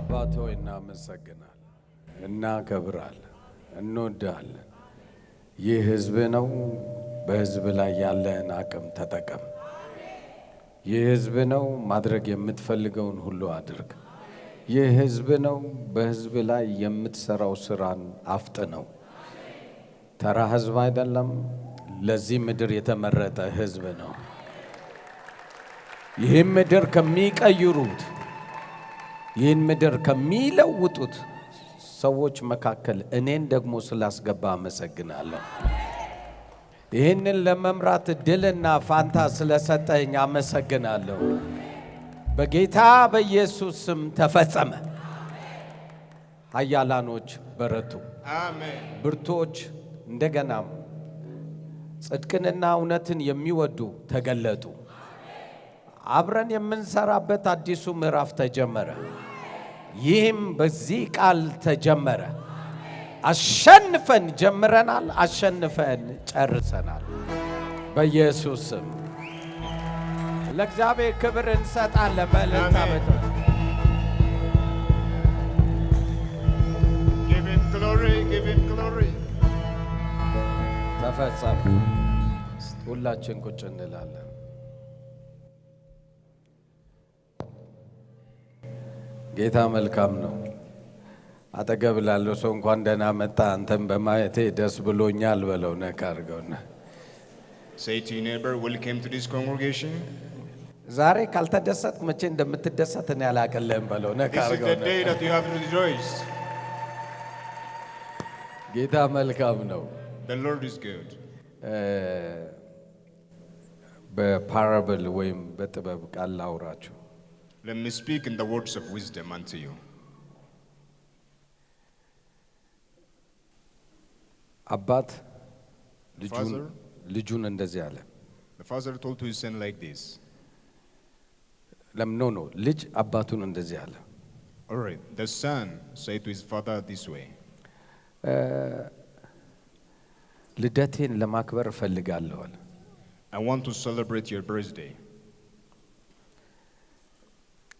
አባት ሆይ እናመሰግናለን፣ እናከብራለን፣ እንወዳለን። ይህ ሕዝብ ነው። በሕዝብ ላይ ያለህን አቅም ተጠቀም። ይህ ሕዝብ ነው። ማድረግ የምትፈልገውን ሁሉ አድርግ። ይህ ሕዝብ ነው። በሕዝብ ላይ የምትሰራው ስራን አፍጥነው። ተራ ሕዝብ አይደለም። ለዚህ ምድር የተመረጠ ሕዝብ ነው። ይህን ምድር ከሚቀይሩት፣ ይህን ምድር ከሚለውጡት ሰዎች መካከል እኔን ደግሞ ስላስገባ አመሰግናለሁ። ይህንን ለመምራት ድልና ፋንታ ስለሰጠኝ አመሰግናለሁ። በጌታ በኢየሱስ ስም ተፈጸመ። ኃያላኖች በረቱ፣ ብርቶች እንደገናም ጽድቅንና እውነትን የሚወዱ ተገለጡ። አብረን የምንሰራበት አዲሱ ምዕራፍ ተጀመረ። ይህም በዚህ ቃል ተጀመረ። አሸንፈን ጀምረናል፣ አሸንፈን ጨርሰናል። በኢየሱስ ስም ለእግዚአብሔር ክብር እንሰጣለን። በእልልታ ተፈጸመ። ሁላችን ቁጭ እንላለን። ጌታ መልካም ነው። አጠገብ ላለው ሰው እንኳን ደህና መጣ አንተም በማየቴ ደስ ብሎኛል በለው። ነካ አድርገውና Say to your neighbor, welcome to this congregation. ዛሬ ካልተደሰትክ መቼ እንደምትደሰት እኔ አላቀለም በለው። ነካ This is the አድርገውና day that you have to rejoice. ጌታ መልካም ነው። The Lord is good. በፓራብል ወይም በጥበብ ቃል ላውራችሁ። Let me speak in the words of wisdom unto you. አባት Father? ልጁን እንደዚህ አለ። The father told to his son like this. ለምን ነው ልጅ አባቱን እንደዚህ አለ? All right. The son said to his father this way. ልደቴን ለማክበር እፈልጋለሁ አለ። I want to celebrate your birthday.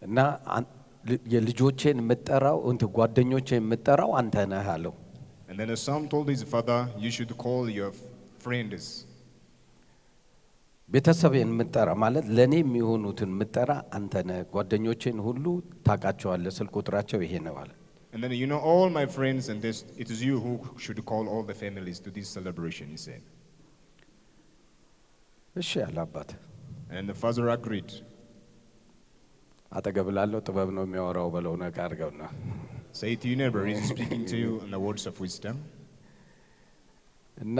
እና የልጆቼን የምጠራው ጓደኞቼን የምጠራው አንተ ነህ አለው። And then the son told his father, you should call your friends. ቤተሰቤን የምጠራ ማለት ለኔ የሚሆኑትን የምጠራ አንተ ነህ። ጓደኞቼን ሁሉ ታውቃቸዋለህ፣ ስልክ ቁጥራቸው ይሄ ነው አለ። And then you know all my friends, and this, it is you who should call all the families to this celebration, he said. እሺ አለ አባት። And the father agreed. አጠገብ ላለው ጥበብ ነው የሚያወራው በለው። ነካ አድርገውና Say to your neighbor, he's speaking to you in the words of wisdom. እና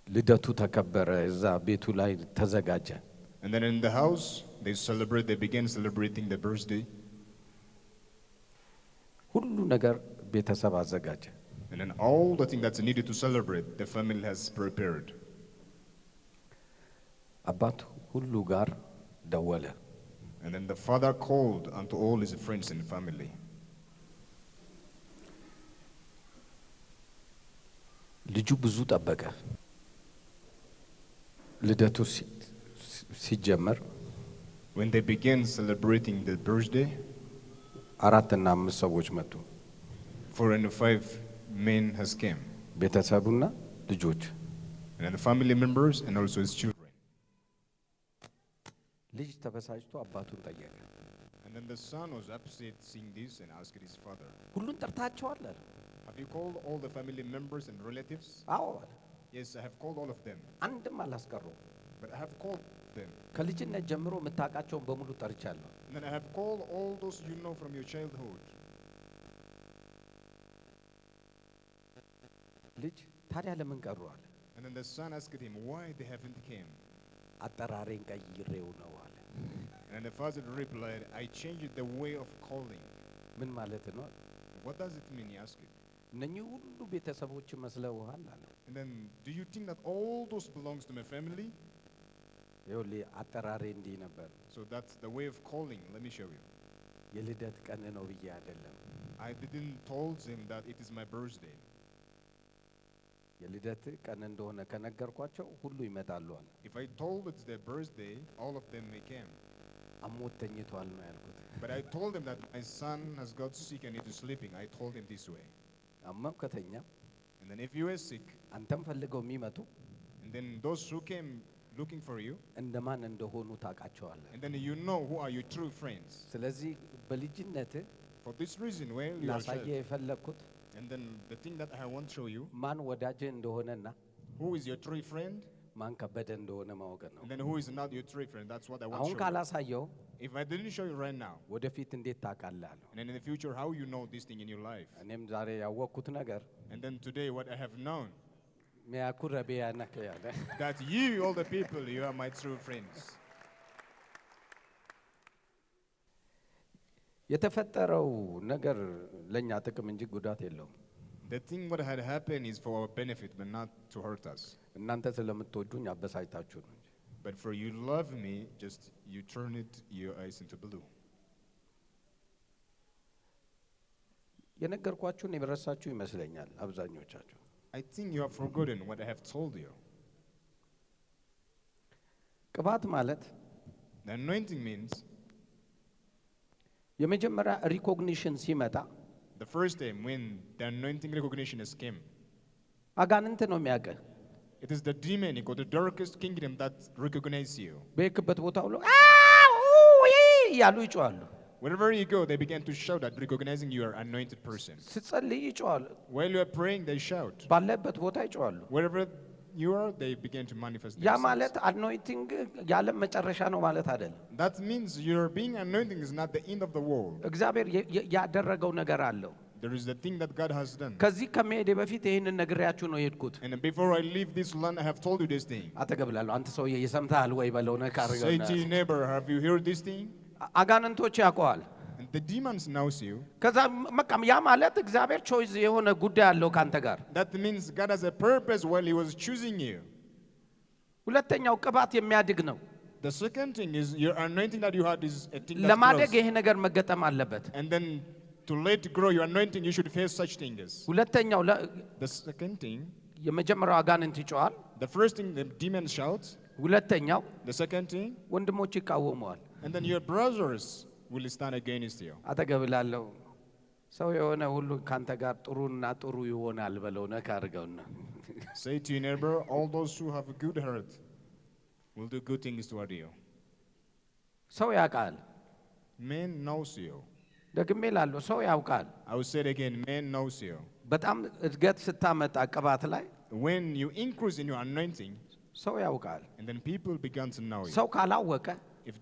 ልደቱ ተከበረ። እዛ ቤቱ ላይ ተዘጋጀ። And then in the house, they began celebrating the birthday. ሁሉ ነገር ቤተሰብ አዘጋጀ። And then all the thing that's needed to celebrate, the family has prepared. አባቱ ሁሉ ጋር ደወለ። And then the father called unto all his friends and family. ልጁ ብዙ ጠበቀ። ልደቱ ሲጀመር When they began celebrating the birthday, 4 እና 5 ሰዎች መጡ። 4 and 5 men has came. ቤተሰቡና ልጆች። And then the family members and also his children. ልጅ ተበሳጭቶ አባቱን ጠየቀ። And then the son was upset seeing this and asked his father, ሁሉን ጠርታቸዋል? have you called all the family members and relatives? አዎ። Yes, I have called all of them. አንድም አላስቀረው። But I have called them. ከልጅነት ጀምሮ የምታውቃቸውን በሙሉ ጠርቻለሁ። And then I have called all those you know from your childhood. ልጅ ታዲያ ለምን ቀሩ አለ። And then the son asked him why they haven't came. አጠራሬን ቀይሬው ነው አለ። And the father replied, I changed the way of calling. ምን ማለት ነው? What does it mean? He asked. እነኚህ ሁሉ ቤተሰቦች መስለውሃል አለ። And then do you think that all those belongs to my family? ይኸውልህ አጠራሬ እንዲህ ነበር። So that's the way of calling. Let me show you. የልደት ቀን ነው ብዬ አይደለም። I didn't told him that it is my birthday. የልደት ቀን እንደሆነ ከነገርኳቸው ሁሉ ይመጣሉ አለ። If I told it's their birthday, all of them may come. አሞት ተኝቷል ነው ያልኩት። But I told him that my son has got sick and he is sleeping. I told him this way. አማው ከተኛ And then if you were sick, አንተም ፈልገው የሚመጡ and then those who came looking for you, እንደማን እንደሆኑ ታውቃቸዋለህ። and then you know who are your true friends. ስለዚህ በልጅነት For this reason, when you are a ላሳየ child, የፈለኩት and then the thing that I want to show you, ማን ወዳጅህ እንደሆነና who is your true friend, ማን ከበደ እንደሆነ ማወቅ ነው። and then who is not your true friend. That's what I want አሁን to show you. ካላሳየው If I didn't show you right now, ወደፊት እንዴት ታውቃለህ አለው። and then in the future, how you know this thing in your life? እኔም ዛሬ ያወቅኩት ነገር And then today, what I have known, ሚያኩረቤ ያነከ ያለ that you, all the people, you are my true friends. የተፈጠረው ነገር ለኛ ጥቅም እንጂ ጉዳት የለውም። The thing what had happened is for our benefit, but not to hurt us. እናንተ ስለምትወዱኝ አበሳጭታችሁ ነው እንጂ But for you love me, just you turn it your eyes into blue. የነገርኳችሁን የረሳችሁ ይመስለኛል አብዛኞቻችሁ። I think you have forgotten what I have told you. ቅባት ማለት The anointing means የመጀመሪያ ሪኮግኒሽን ሲመጣ the first time when the anointing recognition has came. አጋንንት ነው የሚያውቅህ። It is the demonic or the darkest kingdom that recognize you. በየክበት ቦታ ሁሉ ያሉ ይጮዋሉ። Wherever you go, they begin to shout at recognizing you are anointed person. ስትጸልይ ይጮዋሉ። While you are praying, they shout. ባለበት ቦታ ይጮዋሉ። Wherever you are, they begin to manifest ያ themselves. ማለት አኖይንቲንግ ያለም መጨረሻ ነው ማለት አይደለም። That means your being anointing is not the end of the world. እግዚአብሔር ያደረገው ነገር አለው። There is the thing that God has done. ከዚህ ከመሄዴ በፊት ይሄንን ነግሬያችሁ ነው የሄድኩት። And before I leave this land, I have told you this thing. አጠገብላለሁ አንተ ሰውዬ የሰምተሃል ወይ በለው ነው ካርገው። Say to your neighbor, have you heard this thing? አጋንንቶች ያውቀዋል። And the demons knows you. ከዛ መቃም ያ ማለት እግዚአብሔር ቾይዝ የሆነ ጉዳይ አለው ካንተ ጋር። That means God has a purpose while he was choosing you. ሁለተኛው ቅባት የሚያድግ ነው። The second thing is your anointing that you had is a thing that ለማደግ grows. ይሄ ነገር መገጠም አለበት። And then to let grow your anointing, you should face such things. ሁለተኛው The second thing, የመጀመሪያው አጋንንት ይጮሃል። the first thing, the demon shouts. ሁለተኛው The second thing, ወንድሞች ይቃወመዋል። and then your brothers will stand against you. አጠገብላለሁ ሰው የሆነ ሁሉ ካንተ ጋር ጥሩና ጥሩ ይሆናል በለው ነካ አድርገውና Say to your neighbor, all those who have a good heart will do good things toward you. ሰው ያውቃል። Man knows you. ደግሜ ላለሁ ሰው ያውቃል። I will say it again, man knows you. በጣም እድገት ስታመጣ ቅባት ላይ When you increase in your anointing, ሰው ያውቃል። and then people begin to know you. ሰው ካላወቀ If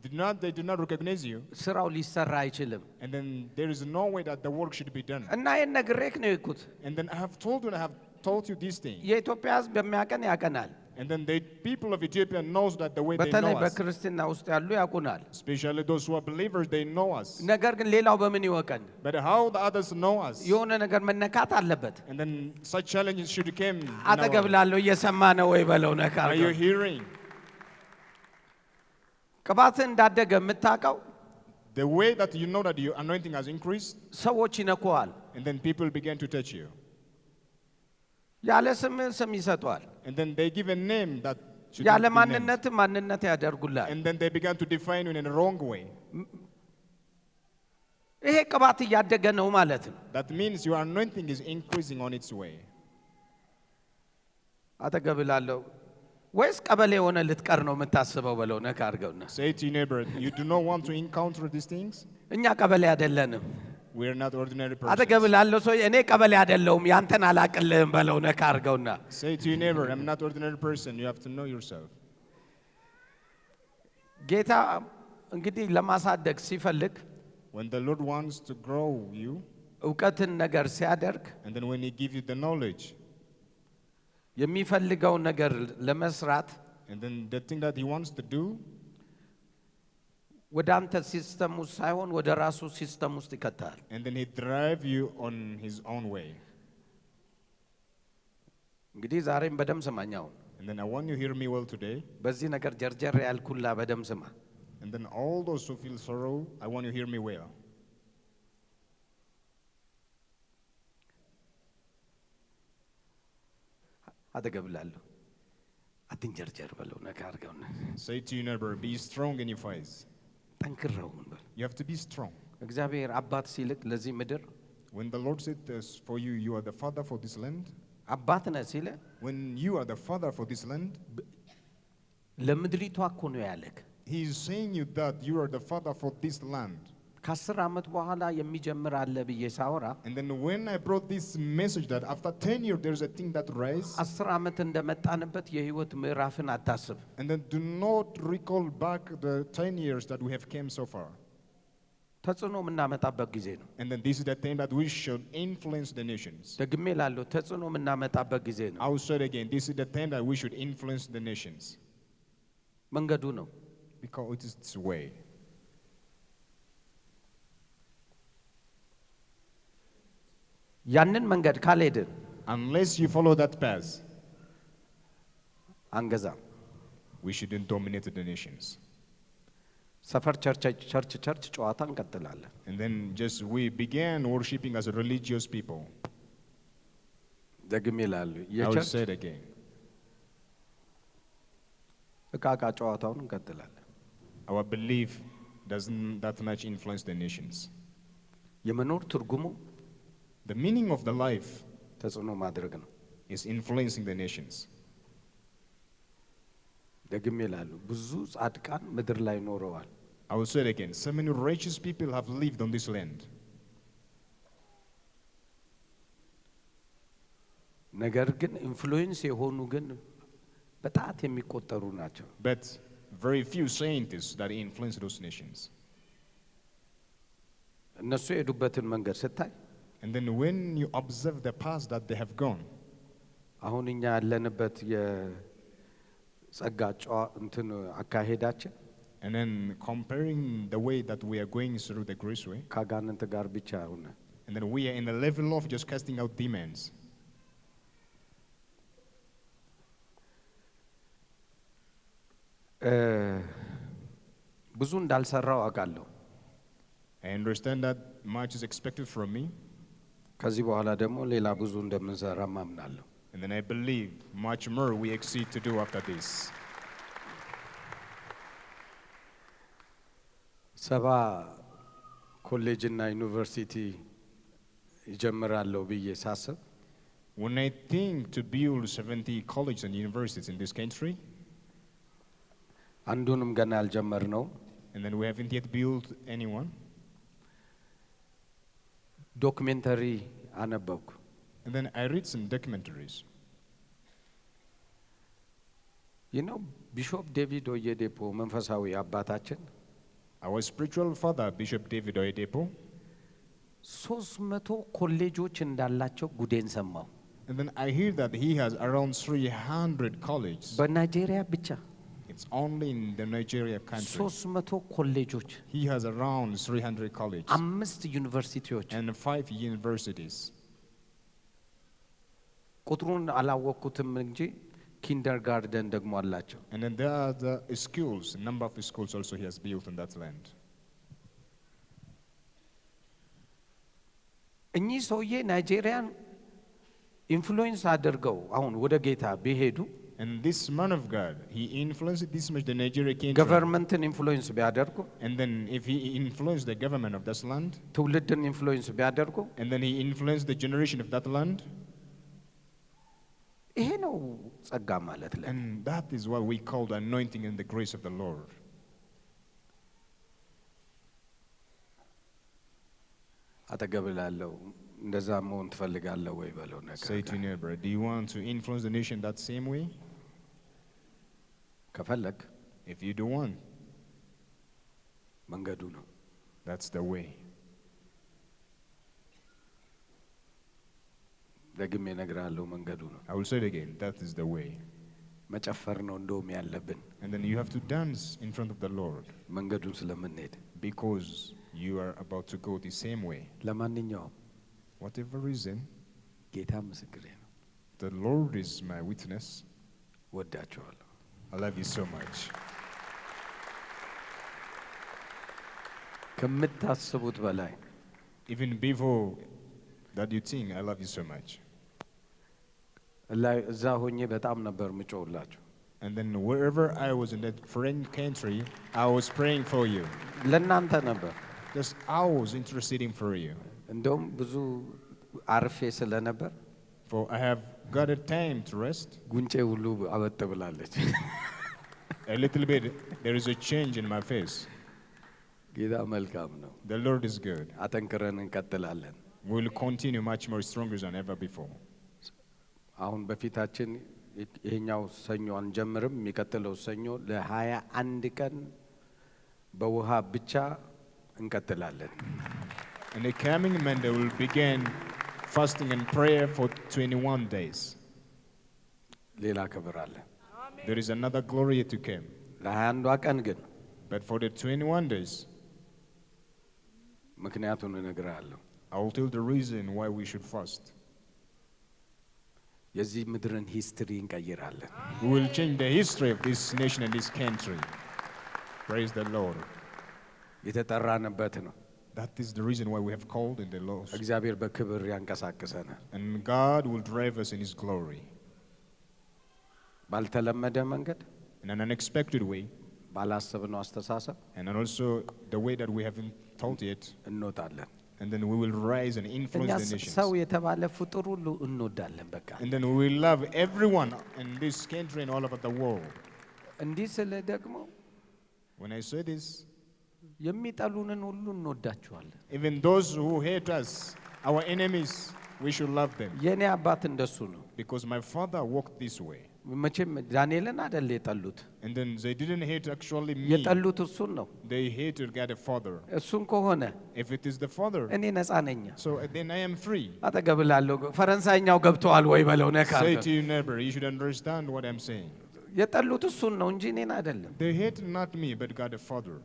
they do not recognize you, ስራው ሊሰራ አይችልም። and then there is no way that the work should be done. እና ይሄን ነግሬክ ነው የኩት። And then I have told you, and I have told you this thing. የኢትዮጵያ ሕዝብ በሚያቀን ያቀናል። And then the people of Ethiopia knows that the way they በተለይ know us. በክርስትና ውስጥ ያሉ ያውቁናል። Especially those who are believers, they know us. ነገር ግን ሌላው በምን ይወቀን? But how the others know us? የሆነ ነገር መነካት አለበት። And then such challenges should come. አጠገብ ላለው እየሰማ ነው ወይ በለው ነካ Are you አድርገው። hearing? ቅባት እንዳደገ የምታውቀው The way that you know that your anointing has increased, ሰዎች ይነኩዋል። and then people begin to touch you. ያለ ስም ስም ይሰጧል። And then they give a name that should ያለ not be named. ማንነት ማንነት ያደርጉላል። And then they began to define you in a wrong way. ይሄ ቅባት እያደገ ነው ማለት ነው። That means your anointing is increasing on its way. አጠገብ ላለው ወይስ ቀበሌ የሆነ ልትቀር ነው የምታስበው በለው ነካ አድርገውና Say to your neighbor, you do not want to encounter these things? እኛ ቀበሌ አይደለንም። We are not ordinary አጠገብ persons. ላለው ሰው እኔ ቀበሌ አይደለሁም ያንተን አላቅልህም በለው ነካ አድርገውና Say to your neighbor, I'm not ordinary person. You have to know yourself. ጌታ እንግዲህ ለማሳደግ ሲፈልግ When the Lord wants to grow you, እውቀትን ነገር ሲያደርግ and then when He gives you the knowledge, የሚፈልገው ነገር ለመስራት and then the thing that He wants to do, ወደ አንተ ሲስተም ውስጥ ሳይሆን ወደ ራሱ ሲስተም ውስጥ ይከታል። and then He drive you on His own way. እንግዲህ ዛሬም በደም ስማኛው And then I want you to hear me well today. በዚህ ነገር ጀርጀር ያልኩላ በደም ስማ። And then all those who feel sorrow, I want you to hear me well. አጠገብላለሁ አትንጀርጀር በለው ነካ አድርገውና Say to your neighbor, be strong in your faith. ጠንክረውን በል You have to be strong. እግዚአብሔር አባት ሲልክ ለዚህ ምድር When the Lord said this, for you, you are the father for this land. አባት ነህ ሲለ When you are the father for this land, ለምድሪቷ እኮ ነው ያለክ He is saying you that you are the father for this land. ከ10 ዓመት በኋላ የሚጀምር አለ ብዬ ሳወራ And then when I brought this message that after 10 years there's a thing that rise. 10 ዓመት እንደመጣንበት የህይወት ምዕራፍን አታስብ And then do not recall back the 10 years that we have came so far. ተጽዕኖ የምናመጣበት ጊዜ ነው And then this is the time that we should influence the nations. ደግሜ ላለው ተጽዕኖ የምናመጣበት ጊዜ ነው I will say it again. This is the time that we should influence the nations. መንገዱ ነው Because it is its way. ያንን መንገድ ካልሄድን Unless you follow that path, አንገዛም we shouldn't dominate the nations. ሰፈር ቸርች ጨዋታ እንቀጥላለን And then just we began worshiping as religious people. ደግሜ ላለው I will say it again. እቃቃ ጨዋታውን እንቀጥላለን Our belief doesn't that much influence the nations. የመኖር ትርጉሙ The meaning of the life ተጽዕኖ ማድረግ ነው is influencing the nations. ደግሜ ላለው ብዙ ጻድቃን ምድር ላይ ኖረዋል I will say it again. So many righteous people have lived on this land. ነገር ግን ኢንፍሉዌንስ የሆኑ ግን በጣት የሚቆጠሩ ናቸው But very few scientists that influence those nations. እነሱ የሄዱበትን መንገድ ስታይ And then when you observe the path that they have gone, አሁን እኛ ያለንበት የጸጋ እንትን አካሄዳችን and then comparing the way that we are going through the grace way, ከአጋንንት ጋር ብቻ ሆነ and then we are in the level of just casting out demons. ብዙ እንዳልሰራው አውቃለሁ I understand that much is expected from me, ከዚህ በኋላ ደግሞ ሌላ ብዙ እንደምንሰራ ማምናለሁ and then I believe much more we exceed to do after this. ሰባ ኮሌጅ እና ዩኒቨርሲቲ ይጀምራለሁ ብዬ ሳስብ When I think to build 70 colleges and universities in this country, አንዱንም ገና አልጀመርነው and then we haven't yet built anyone, ዶክመንተሪ አነበብኩ and then I read some documentaries. ቢሾፕ ዴቪድ ኦየዴፖ መንፈሳዊ አባታችን Our spiritual father, Bishop David Oyedepo, 300 ኮሌጆች እንዳላቸው ጉዴን ሰማው and then I hear that he has around 300 colleges. በናይጄሪያ ብቻ It's only in the Nigeria country. 300 ኮሌጆች He has around 300 colleges 5 ዩኒቨርሲቲዎች and 5 universities. ቁጥሩን አላወቅኩትም እንጂ ኪንደርጋርደን ደግሞ አላቸው And then there are the schools, number of schools also he has built on that land. እኚህ ሰውዬ ናይጄሪያን ኢንፍሉዌንስ አድርገው አሁን ወደ ጌታ ቢሄዱ And this man of God, he influenced this much the Nigeria country. ገቨርንመንትን ኢንፍሉዌንስ ቢያደርጉ And then if he influenced the government of this land, ትውልድን ኢንፍሉዌንስ ቢያደርጉ and then he influenced the generation of that land, ይሄ ነው ጸጋ ማለት ለ and that is what we call the anointing and the grace of the Lord. አጠገብ ላለው እንደዛ መሆን ትፈልጋለህ ወይ በለው ነገር Say to your neighbor, do you want to influence the nation that same way? ከፈለክ If you do want, መንገዱ ነው that's the way. ደግሜ እነግርሃለሁ መንገዱ ነው I will say it again, that is the way. መጨፈር ነው እንደውም ያለብን And then you have to dance in front of the Lord መንገዱን ስለምንሄድ because you are about to go the same way. ለማንኛውም Whatever reason, ጌታ ምስክሬ ነው the Lord is my witness. ወዳቸዋለሁ I love you so much. ከምታስቡት በላይ Even before that you think, I love you so much. እዛ ሆኜ በጣም ነበር ምጮውላችሁ And then wherever I was in that foreign country, I was praying for you. ለእናንተ ነበር። Just I was interceding for you. እንደውም ብዙ አርፌ ስለነበር For I have got a time to rest. ጉንጬ ሁሉ አበጥ ብላለች። A little bit, there is a change in my face. ጌታ መልካም ነው። The Lord is good. አጠንክረን እንቀጥላለን። We will continue much more stronger than ever before. አሁን በፊታችን ይሄኛው ሰኞ አንጀምርም። የሚቀጥለው ሰኞ ለ21 ቀን በውሃ ብቻ እንቀጥላለን። In the coming Monday, we will begin fasting and prayer for 21 days. ሌላ ክብር አለ። There is another glory to come. ለ21 ቀን ግን But for the 21 days, ምክንያቱን እነግርሃለሁ። I will tell the reason why we should fast. የዚህ ምድርን ሂስትሪ እንቀይራለን። We will change the history of this nation and this country. Praise the Lord. የተጠራንበት ነው። That is the reason why we have called in the laws. እግዚአብሔር በክብር ያንቀሳቅሰናል። And God will drive us in His glory. ባልተለመደ መንገድ In an unexpected way, ባላሰብነው አስተሳሰብ and also the way that we haven't thought it, እንወጣለን። and then we will rise and እኛ influence the nations. ሰው የተባለ ፍጡር ሁሉ እንወዳለን። በቃ And then we will love everyone in this country and all over the world. እንዲህ ስለ ደግሞ When I say this, የሚጠሉንን ሁሉ እንወዳቸዋለን። even those who hate us, our enemies, we should love them. የኔ አባት እንደሱ ነው። Because my father walked this way. መቼም ዳንኤልን አይደል የጠሉት፣ And then they didn't hate actually me. የጠሉት እሱን ነው። They hated God the Father. እሱን ከሆነ If it is the Father, እኔ ነፃ ነኝ። so then I am free. አጠገብላለሁ። ፈረንሳይኛው ገብተዋል ወይ በለው ነካ። Say to your neighbor, you should understand what I'm saying. የጠሉት እሱን ነው እንጂ እኔን አይደለም። They hate not me, but God the Father.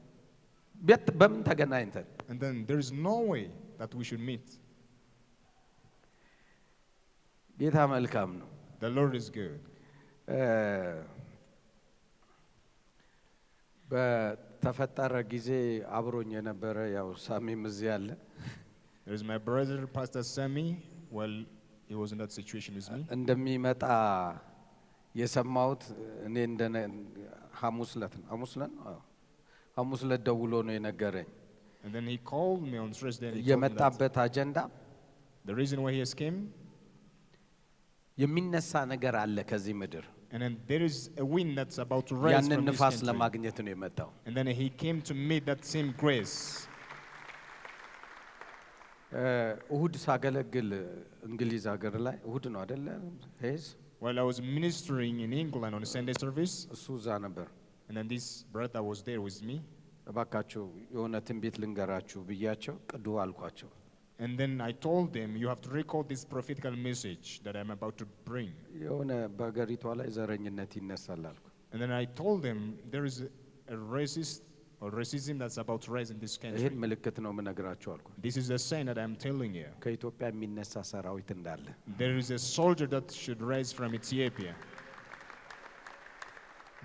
ቤት በምን ተገናኝተን? And then there is no way that we should meet. ጌታ መልካም ነው። The Lord is good. በተፈጠረ ጊዜ አብሮኝ የነበረ ያው ሳሚም እዚህ አለ። There is my brother, Pastor Sammy. Well, he was in that situation with me. እንደሚመጣ የሰማሁት እኔ እንደ ሐሙስ ዕለት ደውሎ ነው የነገረኝ። And then he called me on Thursday. And he told me that የመጣበት አጀንዳ the reason why he has came, የሚነሳ ነገር አለ ከዚህ ምድር። and then there is a wind that's about to rise ያንን from this ንፋስ country. ለማግኘት ነው የመጣው። And then he came to meet that same grace. እሁድ ሳገለግል እንግሊዝ ሀገር ላይ እሁድ ነው አይደለ? ሄዝ While I was ministering in England on a Sunday service, እሱ እዛ ነበር። and then this brother was there with me. እባካችሁ የሆነ ትንቢት ልንገራችሁ ብያቸው ቅዱ አልኳቸው። And then I told them, you have to record this prophetical message that I'm about to bring. የሆነ በአገሪቷ ላይ ዘረኝነት ይነሳል አልኩ። And then I told them, there is a racist or racism that's about to rise in this country. ይሄን ምልክት ነው የምነግራችሁ አልኩ። This is a sign that I'm telling you. ከኢትዮጵያ የሚነሳ ሰራዊት እንዳለ There is a soldier that should rise from Ethiopia.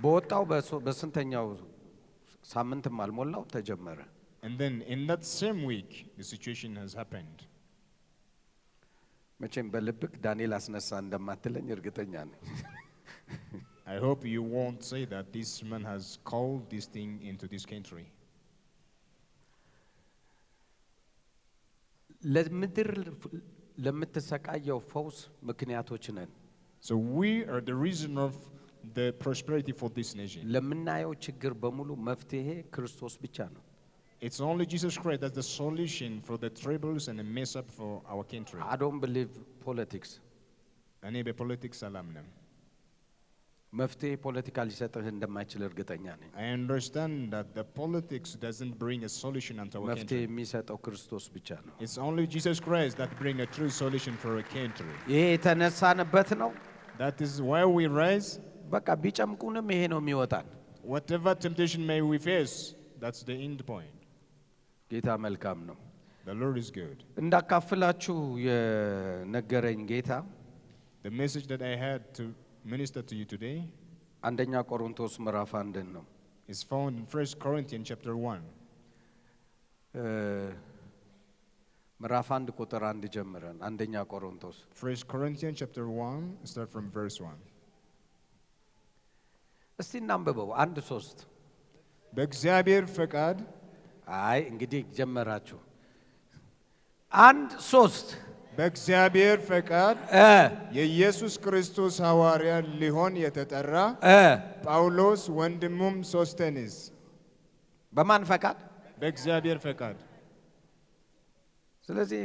በወጣው በስንተኛው ሳምንትም አልሞላው ተጀመረ። And then in that same week, the situation has happened. መቼም በልብክ ዳንኤል አስነሳ እንደማትለኝ እርግጠኛ ነኝ። I hope you won't say that this man has called this thing into this country. ለምድር ለምትሰቃየው ፈውስ ምክንያቶች ነን። So we are the reason of the prosperity for this nation. ለምናየው ችግር በሙሉ መፍትሄ ክርስቶስ ብቻ ነው። It's only Jesus Christ that's the solution for the troubles and the mess up for our country. I don't believe politics. እኔ በፖለቲክስ አላምንም። መፍትሄ ፖለቲካ ሊሰጥህ እንደማይችል እርግጠኛ ነኝ። I understand that the politics doesn't bring a solution unto our መፍትሄ country. የሚሰጠው ክርስቶስ ብቻ ነው። It's only Jesus Christ that bring a true solution for a country. ይሄ የተነሳንበት ነው። That is why we rise. በቃ ቢጨምቁንም ይሄ ነው የሚወጣን። Whatever temptation may we face, that's the end point. ጌታ መልካም ነው። The Lord is good. እንዳካፍላችሁ የነገረኝ ጌታ The message that I had to minister to you today አንደኛ ቆሮንቶስ ምዕራፍ 1 ነው። is found in 1 Corinthians chapter 1. ምዕራፍ 1 ቁጥር 1 ጀምረን አንደኛ ቆሮንቶስ 1 Corinthians chapter 1, start from verse 1. እስቲ እናንብበው። 1:3 በእግዚአብሔር ፈቃድ አይ እንግዲህ ጀመራችሁ። 1 3 በእግዚአብሔር ፈቃድ የኢየሱስ ክርስቶስ ሐዋርያ ሊሆን የተጠራ ጳውሎስ ወንድሙም ሶስቴኔስ። በማን ፈቃድ? በእግዚአብሔር ፈቃድ። ስለዚህ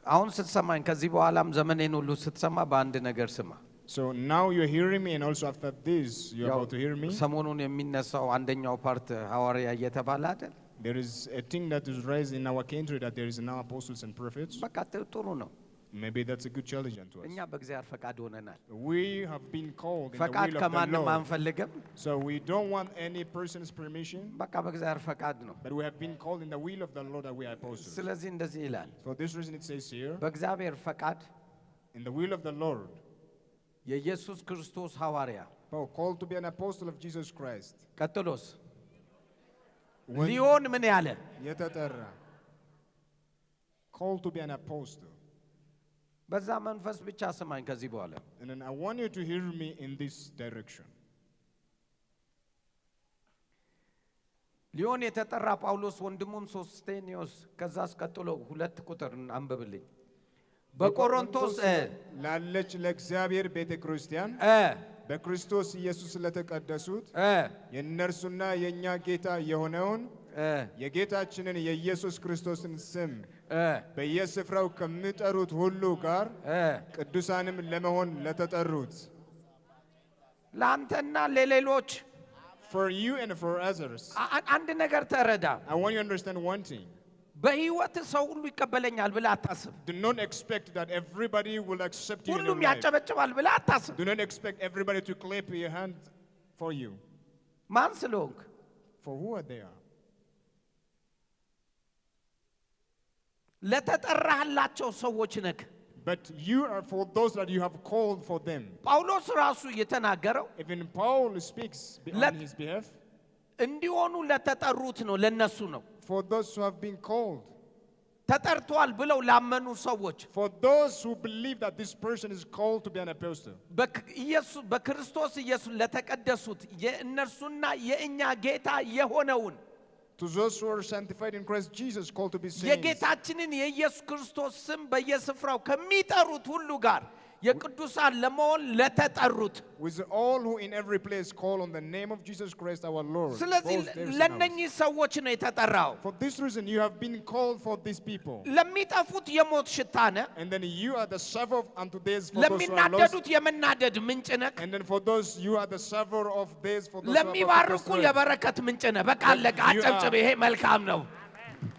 አሁን ስትሰማኝ ከዚህ በኋላም ዘመኔን ሁሉ ስትሰማ በአንድ ነገር ስማ። So now you're hearing me, and also after this you're about to hear me. ሰሞኑን የሚነሳው አንደኛው ፓርት ሐዋርያ እየተባለ አይደል? There is a thing that is rising in our country, that there is now apostles and prophets. በቃ ጥሩ ነው። Maybe that's a good challenge to us. እኛ በእግዚአብሔር ፈቃድ ሆነናል። We have been called in the ፈቃድ will of the ከማንም Lord. አንፈልግም። So we don't want any person's permission. በቃ በእግዚአብሔር ፈቃድ ነው። But we have been called in the will of the Lord that we are apostles. ስለዚህ እንደዚህ ይላል። For this reason it says here, በእግዚአብሔር ፈቃድ in the will of the Lord, የኢየሱስ ክርስቶስ ሐዋርያ Paul called to be an apostle of Jesus Christ. ቀጥሎስ ሊሆን ምን ያለ የተጠራ called to be an apostle. በዛ መንፈስ ብቻ ስማኝ ከዚህ በኋላ። And then I want you to hear me in this direction. ሊሆን የተጠራ ጳውሎስ ወንድሙም ሶስቴኔዎስ። ከዛስ ቀጥሎ 2 ቁጥር አንብብልኝ። በቆሮንቶስ ላለች ለእግዚአብሔር ቤተክርስቲያን በክርስቶስ ኢየሱስ ለተቀደሱት የእነርሱና የእኛ ጌታ የሆነውን የጌታችንን የኢየሱስ ክርስቶስን ስም በየስፍራው ከሚጠሩት ሁሉ ጋር ቅዱሳንም ለመሆን ለተጠሩት ለአንተና ለሌሎች for you and for others. አንድ ነገር ተረዳ። I want you to understand one thing. በህይወት ሰው ሁሉ ይቀበለኛል ብለህ አታስብ። Do not expect that everybody will accept you in your ሁሉም life. ያጨበጭባል ብለህ አታስብ። Do not expect everybody to clap your hand for you. ማን ስለሆንክ? For who are they? ለተጠራህላቸው ሰዎች ነህ። But you are for those that you have called for them. ጳውሎስ ራሱ የተናገረው Even Paul speaks on his behalf. እንዲሆኑ ለተጠሩት ነው፣ ለነሱ ነው። For those who have been called. ተጠርቷል ብለው ላመኑ ሰዎች። For those who believe that this person is called to be an apostle. በክርስቶስ ኢየሱስ ለተቀደሱት የእነርሱና የእኛ ጌታ የሆነውን To those who are sanctified in Christ Jesus, called to be saints. የጌታችንን የኢየሱስ ክርስቶስ ስም በየስፍራው ከሚጠሩት ሁሉ ጋር የቅዱሳን ለመሆን ለተጠሩት with all who in every place call on the name of Jesus Christ our Lord. ስለዚህ ለነኚህ ሰዎች ነው የተጠራው። For this reason you have been called for these people. ለሚጠፉት የሞት ሽታ ነህ። And then you are the savor unto theirs for those who are lost. ለሚናደዱት የመናደድ ምንጭ ነህ። And then for those you are the savor of theirs for those who are ለሚባርኩ የበረከት ምንጭ ነህ። በቃ አለቀ። አጨብጭብ። ይሄ መልካም ነው።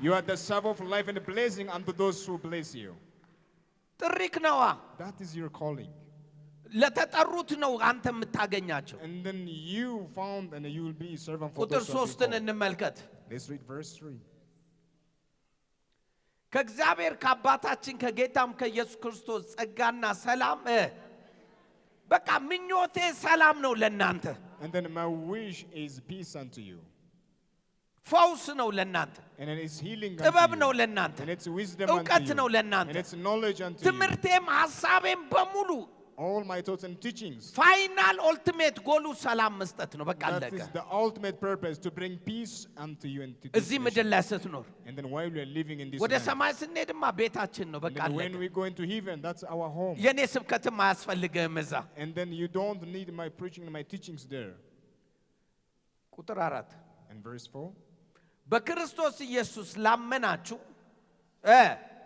You are the savor of life and blessing unto those who bless you. ጥሪክ ነዋ። That is your calling. ለተጠሩት ነው አንተ የምታገኛቸው። And then you found and you will be a servant for ቁጥር those who are 3ን እንመልከት። Let's read verse 3. ከእግዚአብሔር ከአባታችን ከጌታም ከኢየሱስ ክርስቶስ ጸጋና ሰላም በቃ ምኞቴ ሰላም ነው ለናንተ። And then my wish is peace unto you. ፈውስ ነው ለናንተ። And it is healing ጥበብ unto ነው you. ለናንተ። And it's wisdom እውቀት unto ነው you. ለናንተ። And it's knowledge unto you. ትምህርቴም ሐሳቤም በሙሉ All my thoughts and teachings. ፋይናል ኦልቲሜት ጎሉ ሰላም መስጠት ነው። በቃ That አለቀ። is the ultimate purpose, to bring peace unto you and to እዚህ this ምድር nation. ላይ ስትኖር And then while we are living in this ወደ land, ሰማይ ስንሄድማ ቤታችን ነው። በቃ and then አለቀ። when we go into heaven, that's our home. የኔ ስብከትም አያስፈልግህም እዛ። And then you don't need my preaching and my teachings there. ቁጥር 4 And verse 4. በክርስቶስ ኢየሱስ ላመናችሁ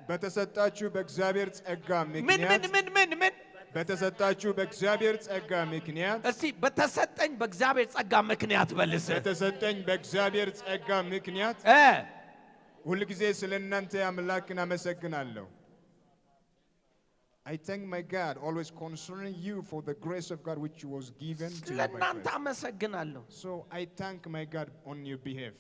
በተሰጣችሁ በእግዚአብሔር ጸጋ ምን ምክንያት ምን በተሰጣችሁ በእግዚአብሔር ጸጋ ምክንያት እስቲ በተሰጠኝ በእግዚአብሔር ጸጋ ምክንያት በልስ በተሰጠኝ በእግዚአብሔር ጸጋ ምክንያት ሁልጊዜ ስለ እናንተ አምላክን አመሰግናለሁ። I thank my God always concerning you for the grace of God which was given to you by ለእናንተ Christ. አመሰግናለሁ። So I thank my God on your behalf.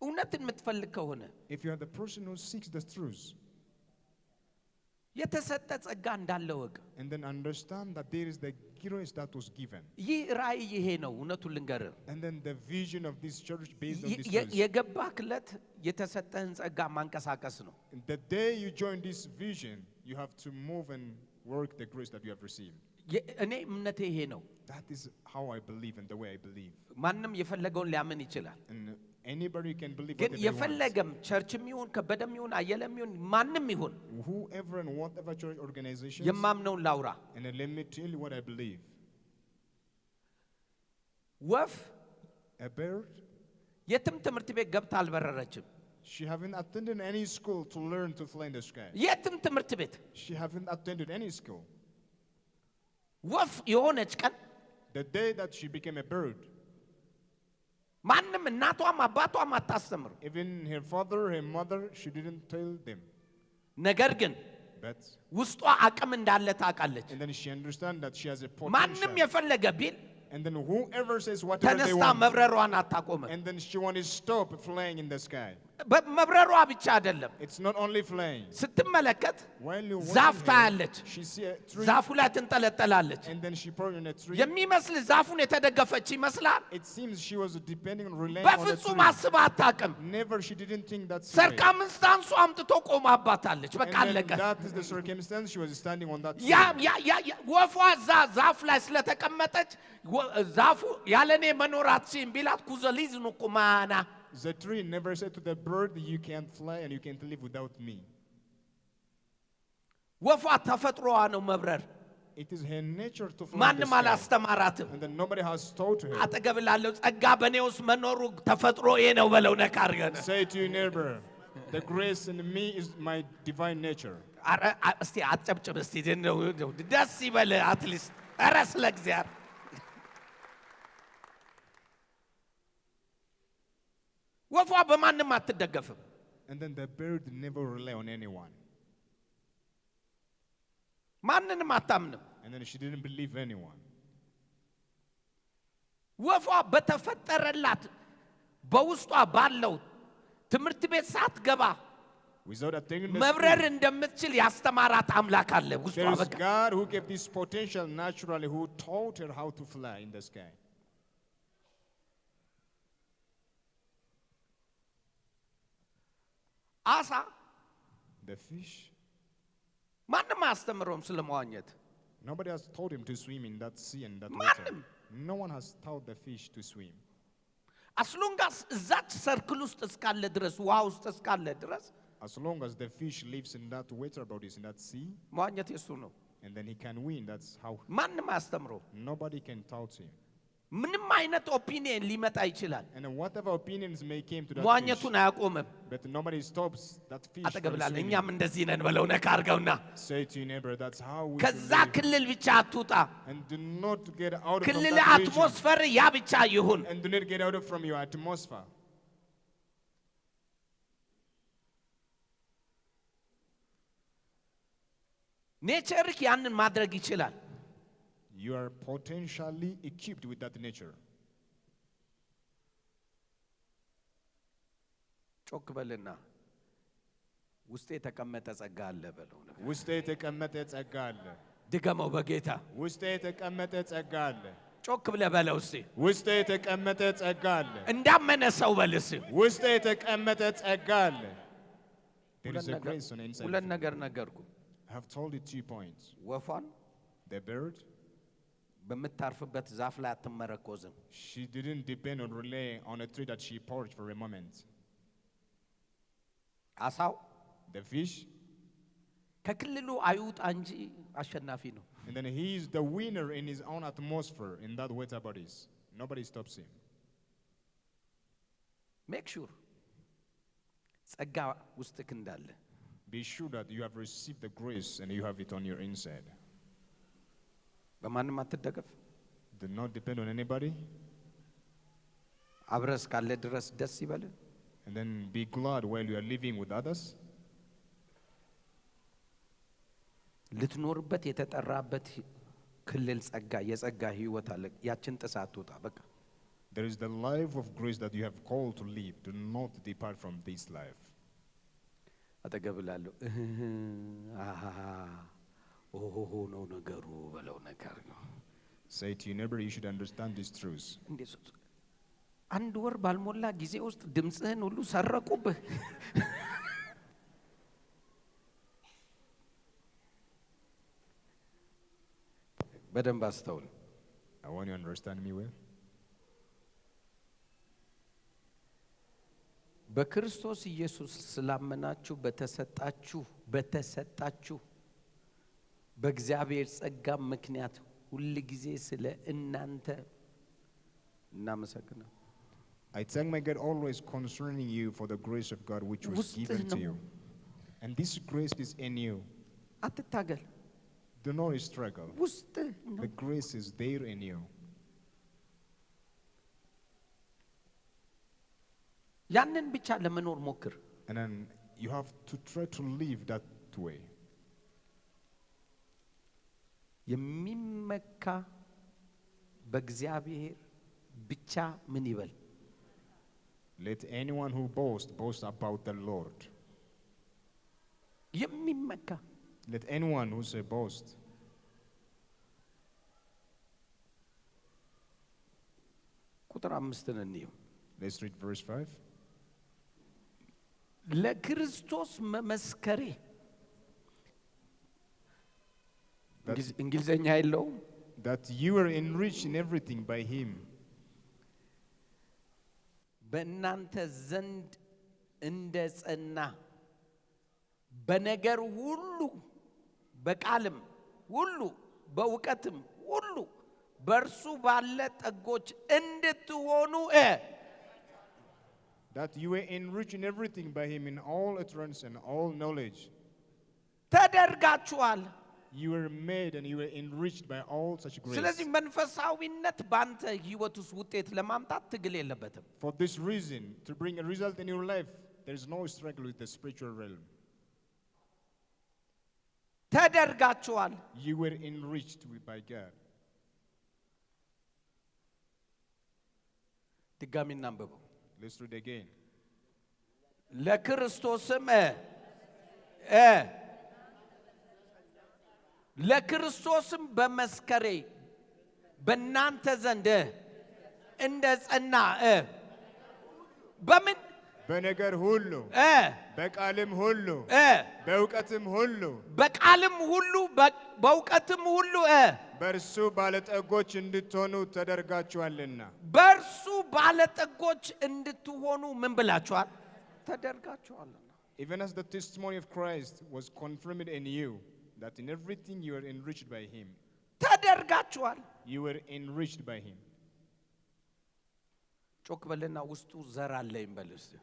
እውነትን የምትፈልግ ከሆነ If you are the person who seeks the truth, የተሰጠ ጸጋ እንዳለ ወቅ and then understand that there is the grace that was given. ይህ ራእይ ይሄ ነው። እውነቱን ልንገርህ፣ And then the vision of this church based on this truth. የገባክለት የተሰጠህን ጸጋ ማንቀሳቀስ ነው። The day you join this vision, you have to move and work the grace that you have received. እኔ እምነቴ ይሄ ነው። That is how I believe and the way I believe. ማንም የፈለገውን ሊያምን ይችላል። And anybody can believe ግን whatever he wants. የፈለገም ቸርችም ይሁን ከበደም ይሁን አየለም ይሁን ማንም ይሁን Whoever and whatever church organizations. የማምነውን ላውራ። And let me tell you what I believe. ወፍ A bird, የትም ትምህርት ቤት ገብታ አልበረረችም። she haven't attended any school to learn to fly in the sky. የትም ትምህርት ቤት She haven't attended any school. ወፍ የሆነች ቀን The day that she became a bird, ማንም እናቷም አባቷም አታስተምር። even her father, her mother, she didn't tell them. ነገር ግን But ውስጧ አቅም እንዳለ ታውቃለች። and then she understands that she has a ማንም potential. የፈለገ ቢል And then whoever says whatever they ተነስታ want, መብረሯን አታቆምም። and then she wants to stop flying in the sky. መብረሯ ብቻ አይደለም። It's not only flying. ስትመለከት While you ዛፍ watching ታያለች። her, she see a tree, ዛፉ ላይ ትንጠለጠላለች። and then she probably in a tree. የሚመስል ዛፉን የተደገፈች ይመስላል። It seems she was depending on relying on the በፍጹም tree. አስባ አታውቅም። Never, she didn't think that's the way. ሰርከምስታንሱ አምጥቶ ቆማባታለች። በቃ And አለቀ። then that is the circumstance she was standing on that ያ tree. ወፏ ዛፍ ላይ ስለተቀመጠች ዛፉ ያለኔ መኖር አትችይም ቢላት ኩዘሊዝ ነው ቁማና The tree never said to the bird, you can't fly and you can't live without me. ወፏ ተፈጥሮዋ ነው መብረር። It is her nature to fly in the ማንም sky. አላስተማራትም። And then nobody has taught her. አጠገብ ላለው ጸጋ በኔ ውስጥ መኖሩ ተፈጥሮዬ ነው በለው ነካ አድርገን። Say to your neighbor, the grace in me is my divine nature. እስቲ አጨብጭብ እስቲ ደስ ይበል አትሊስት ኧረ ስለ እግዚአብሔር ወፏ በማንም አትደገፍም። And then the bird never rely on anyone. ማንንም አታምንም። And then she didn't believe anyone. ወፏ በተፈጠረላት በውስጧ ባለው ትምህርት ቤት ሳትገባ Without attaining the መብረር school, እንደምትችል ያስተማራት አምላክ አለ ውስጧ there is በቃ God who gave this potential naturally, who taught her how to fly in the sky. አሳ The fish, ማንም አያስተምረውም ስለ መዋኘት። nobody has taught him to swim in that sea and that ማንም። water. No one has taught the fish to swim. አስሎንጋስ እዛች ሰርክል ውስጥ እስካለ ድረስ ውሃ ውስጥ እስካለ ድረስ As long as the fish lives in that water bodies, in that sea, መዋኘት የሱ ነው። and then he can win. That's how ማንም አያስተምረው። nobody can taught him. ምንም አይነት ኦፒኒየን ሊመጣ ይችላል። And then whatever opinions may came to that fish, መዋኘቱን አያቆምም። but nobody stops that fish አጠገብ from ላለ swimming. እኛም እንደዚህ ነን በለው ነካ አድርገውና Say to your neighbor, that's how we should ከዛ live. ክልል ብቻ አትውጣ። And do not get out from ክልል that region. አትሞስፈር ያ ብቻ ይሁን። And do not get out from your atmosphere. ኔቸርክ ያንን ማድረግ ይችላል። You are potentially equipped with that nature. ጮክ በልና ውስጤ የተቀመጠ ጸጋ አለ በለው። ውስጤ የተቀመጠ ጸጋ አለ። ድገመው በጌታ ውስጤ የተቀመጠ ጸጋ አለ። ጮክ ብለህ በለው እስቲ። ውስጤ የተቀመጠ ጸጋ አለ። እንዳመነ ሰው በል እስቲ። ውስጤ የተቀመጠ ጸጋ አለ. There is a grace on the inside. ሁለት ነገር ነገርኩ። I have told you 2 points. ወፏን The bird, በምታርፍበት ዛፍ ላይ አትመረኮዝም። she didn't depend on relying on a tree that she perched for a moment. አሳው The fish, ከክልሉ አይውጣ እንጂ አሸናፊ ነው። and then he is the winner in his own atmosphere in that water bodies. Nobody stops him. ሜክ ሹር ጸጋ ውስጥክ እንዳለ። Be sure that you have received the grace and you have it on your inside. በማንም አትደገፍ። Do not depend on anybody. አብረህ እስካለ ድረስ ደስ ይበል። And then be glad while you are living with others. ልትኖርበት የተጠራበት ክልል ጸጋ የጸጋ ህይወት አለ። ያችን ጥሳ አትውጣ በቃ። There is the life of grace that you have called to live. Do not depart from this life. አጠገብ ላለሁ ኦሆ ነው ነገሩ በለው ነገር ነው። Say to your neighbor, you should understand these truths. አንድ ወር ባልሞላ ጊዜ ውስጥ ድምጽህን ሁሉ ሰረቁብህ። በደንብ አስተውል። I want you to understand me well. በክርስቶስ ኢየሱስ ስላመናችሁ በተሰጣችሁ በእግዚአብሔር ጸጋ ምክንያት ሁሉ ጊዜ ስለ እናንተ እናመሰግናለን። I thank my God always concerning you for the grace of God which was given to you. And this grace is in you. አትታገል። Do not struggle. ውስጥህ ነው። The grace is there in you. ያንን ብቻ ለመኖር ሞክር። And then you have to try to live that way. የሚመካ በእግዚአብሔር ብቻ ምን ይበል? Let anyone who boast about the Lord. የሚመካ Let anyone who say boast. ቁጥር 5 እንየው። Let's read verse 5. ለክርስቶስ መመስከሬ እንግሊዘኛ የለውም። That you are enriched in everything by him. በእናንተ ዘንድ እንደ ጸና በነገር ሁሉ በቃልም ሁሉ በእውቀትም ሁሉ በእርሱ ባለ ጠጎች እንድትሆኑ That you were enriched in everything by him in all utterance and all knowledge. ተደርጋችኋል። You were made and you were enriched by all such grace. ስለዚህ መንፈሳዊነት ባንተ ህይወት ውስጥ ውጤት ለማምጣት ትግል የለበትም። For this reason, to bring a result in your life, there is no struggle with the spiritual realm. ተደርጋችኋል። You were enriched by God. ድጋሚ እናንብበው። Let's read again. ለክርስቶስም ለክርስቶስም በመስከሬ በእናንተ ዘንድ እንደ ጸና በምን በነገር ሁሉ በቃልም ሁሉ በእውቀትም ሁሉ በቃልም ሁሉ በእውቀትም ሁሉ በእርሱ ባለጠጎች እንድትሆኑ ተደርጋችኋልና። በእርሱ ባለጠጎች እንድትሆኑ ምን ብላችኋል? ተደርጋችኋልና። Even as the testimony of Christ was confirmed in you, that in everything you are enriched by him. ተደርጋችኋል። You were enriched by him. ጮክ በልና ውስጡ ዘር አለኝ በል እስቲ።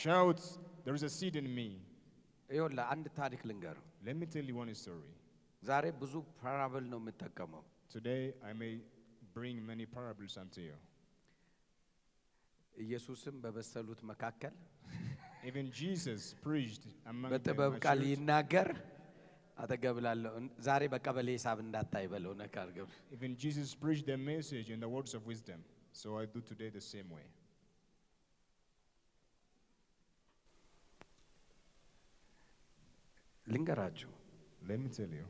Shout, there is a seed in me. ይኸውልህ አንድ ታሪክ ልንገር። Let me tell you one story. ዛሬ ብዙ ፓራብል ነው የምጠቀመው። Today I may bring many parables unto you. ኢየሱስም በበሰሉት መካከል Even Jesus preached among በጥበብ ቃል ይናገር አተገብላለሁ። ዛሬ በቀበሌ ሂሳብ እንዳታይ በለው ነካርገብ። Even Jesus preached the message in the words of wisdom. So I do today the same way. ልንገራችሁ። Let me tell you.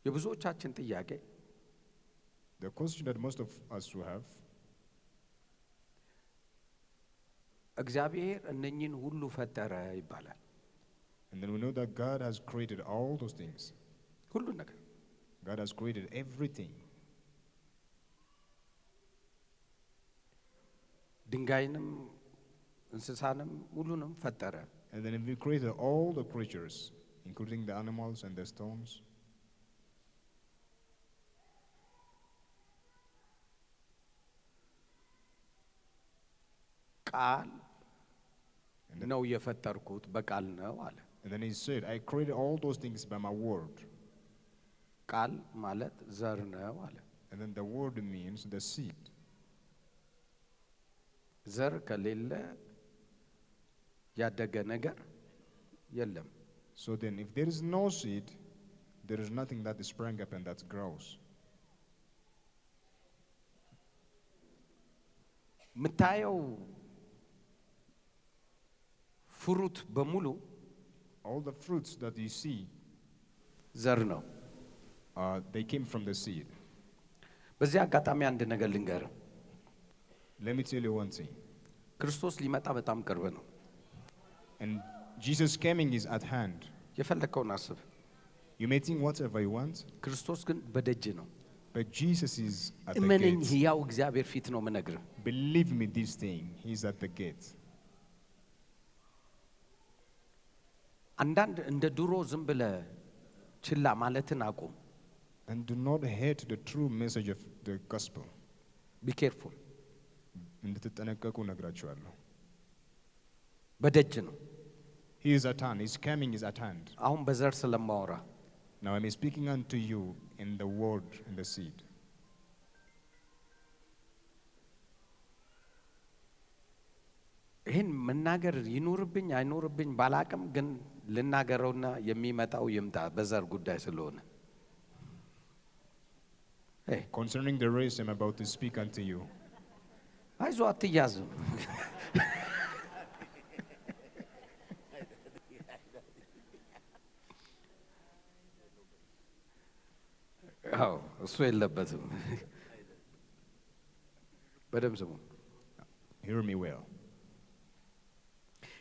የብዙዎቻችን ጥያቄ The question that most of us will have, እግዚአብሔር እነኚህን ሁሉ ፈጠረ ይባላል። and then we know that God has created all those things. ሁሉ ነገር God has created everything. ድንጋይንም እንስሳንም ሁሉንም ፈጠረ። And then we created all the creatures, including the animals and the stones. ቃል ነው የፈጠርኩት በቃል ነው አለ። And then he said, I created all those things by my word. ቃል ማለት ዘር ነው አለ። And then the word means the seed. ዘር ከሌለ ያደገ ነገር የለም። So then if there is no seed, there is nothing that is sprang up and that grows. ምታየው ፍሩት በሙሉ All the fruits that you see, ዘር ነው። they came from the seed. በዚህ አጋጣሚ አንድ ነገር ልንገር። Let me tell you one thing. ክርስቶስ ሊመጣ በጣም ቅርብ ነው። And Jesus coming is at hand. የፈለከውን አስብ። You may think whatever you want, ክርስቶስ ግን በደጅ ነው። but Jesus is at the እመነኝ፣ gate. ሕያው እግዚአብሔር ፊት ነው የምነግርህ። Believe me this thing, he's at the gate. አንዳንድ እንደ ድሮ ዝም ብለህ ችላ ማለትን አቁም። And do not hate the true message of the gospel. Be careful. እንድትጠነቀቁ ነግራችኋለሁ። በደጅ ነው። He is at hand. His coming is at hand. አሁን በዘር ስለማወራ Now I'm speaking unto you in the word and the seed. ይህን መናገር ይኖርብኝ አይኖርብኝ ባላቅም ግን ልናገረውና የሚመጣው ይምጣ በዘር ጉዳይ ስለሆነ Concerning the race I'm about to speak unto you. አይዞ አትያዝም። አዎ እሱ የለበትም። በደም ስሙ። Hear me well.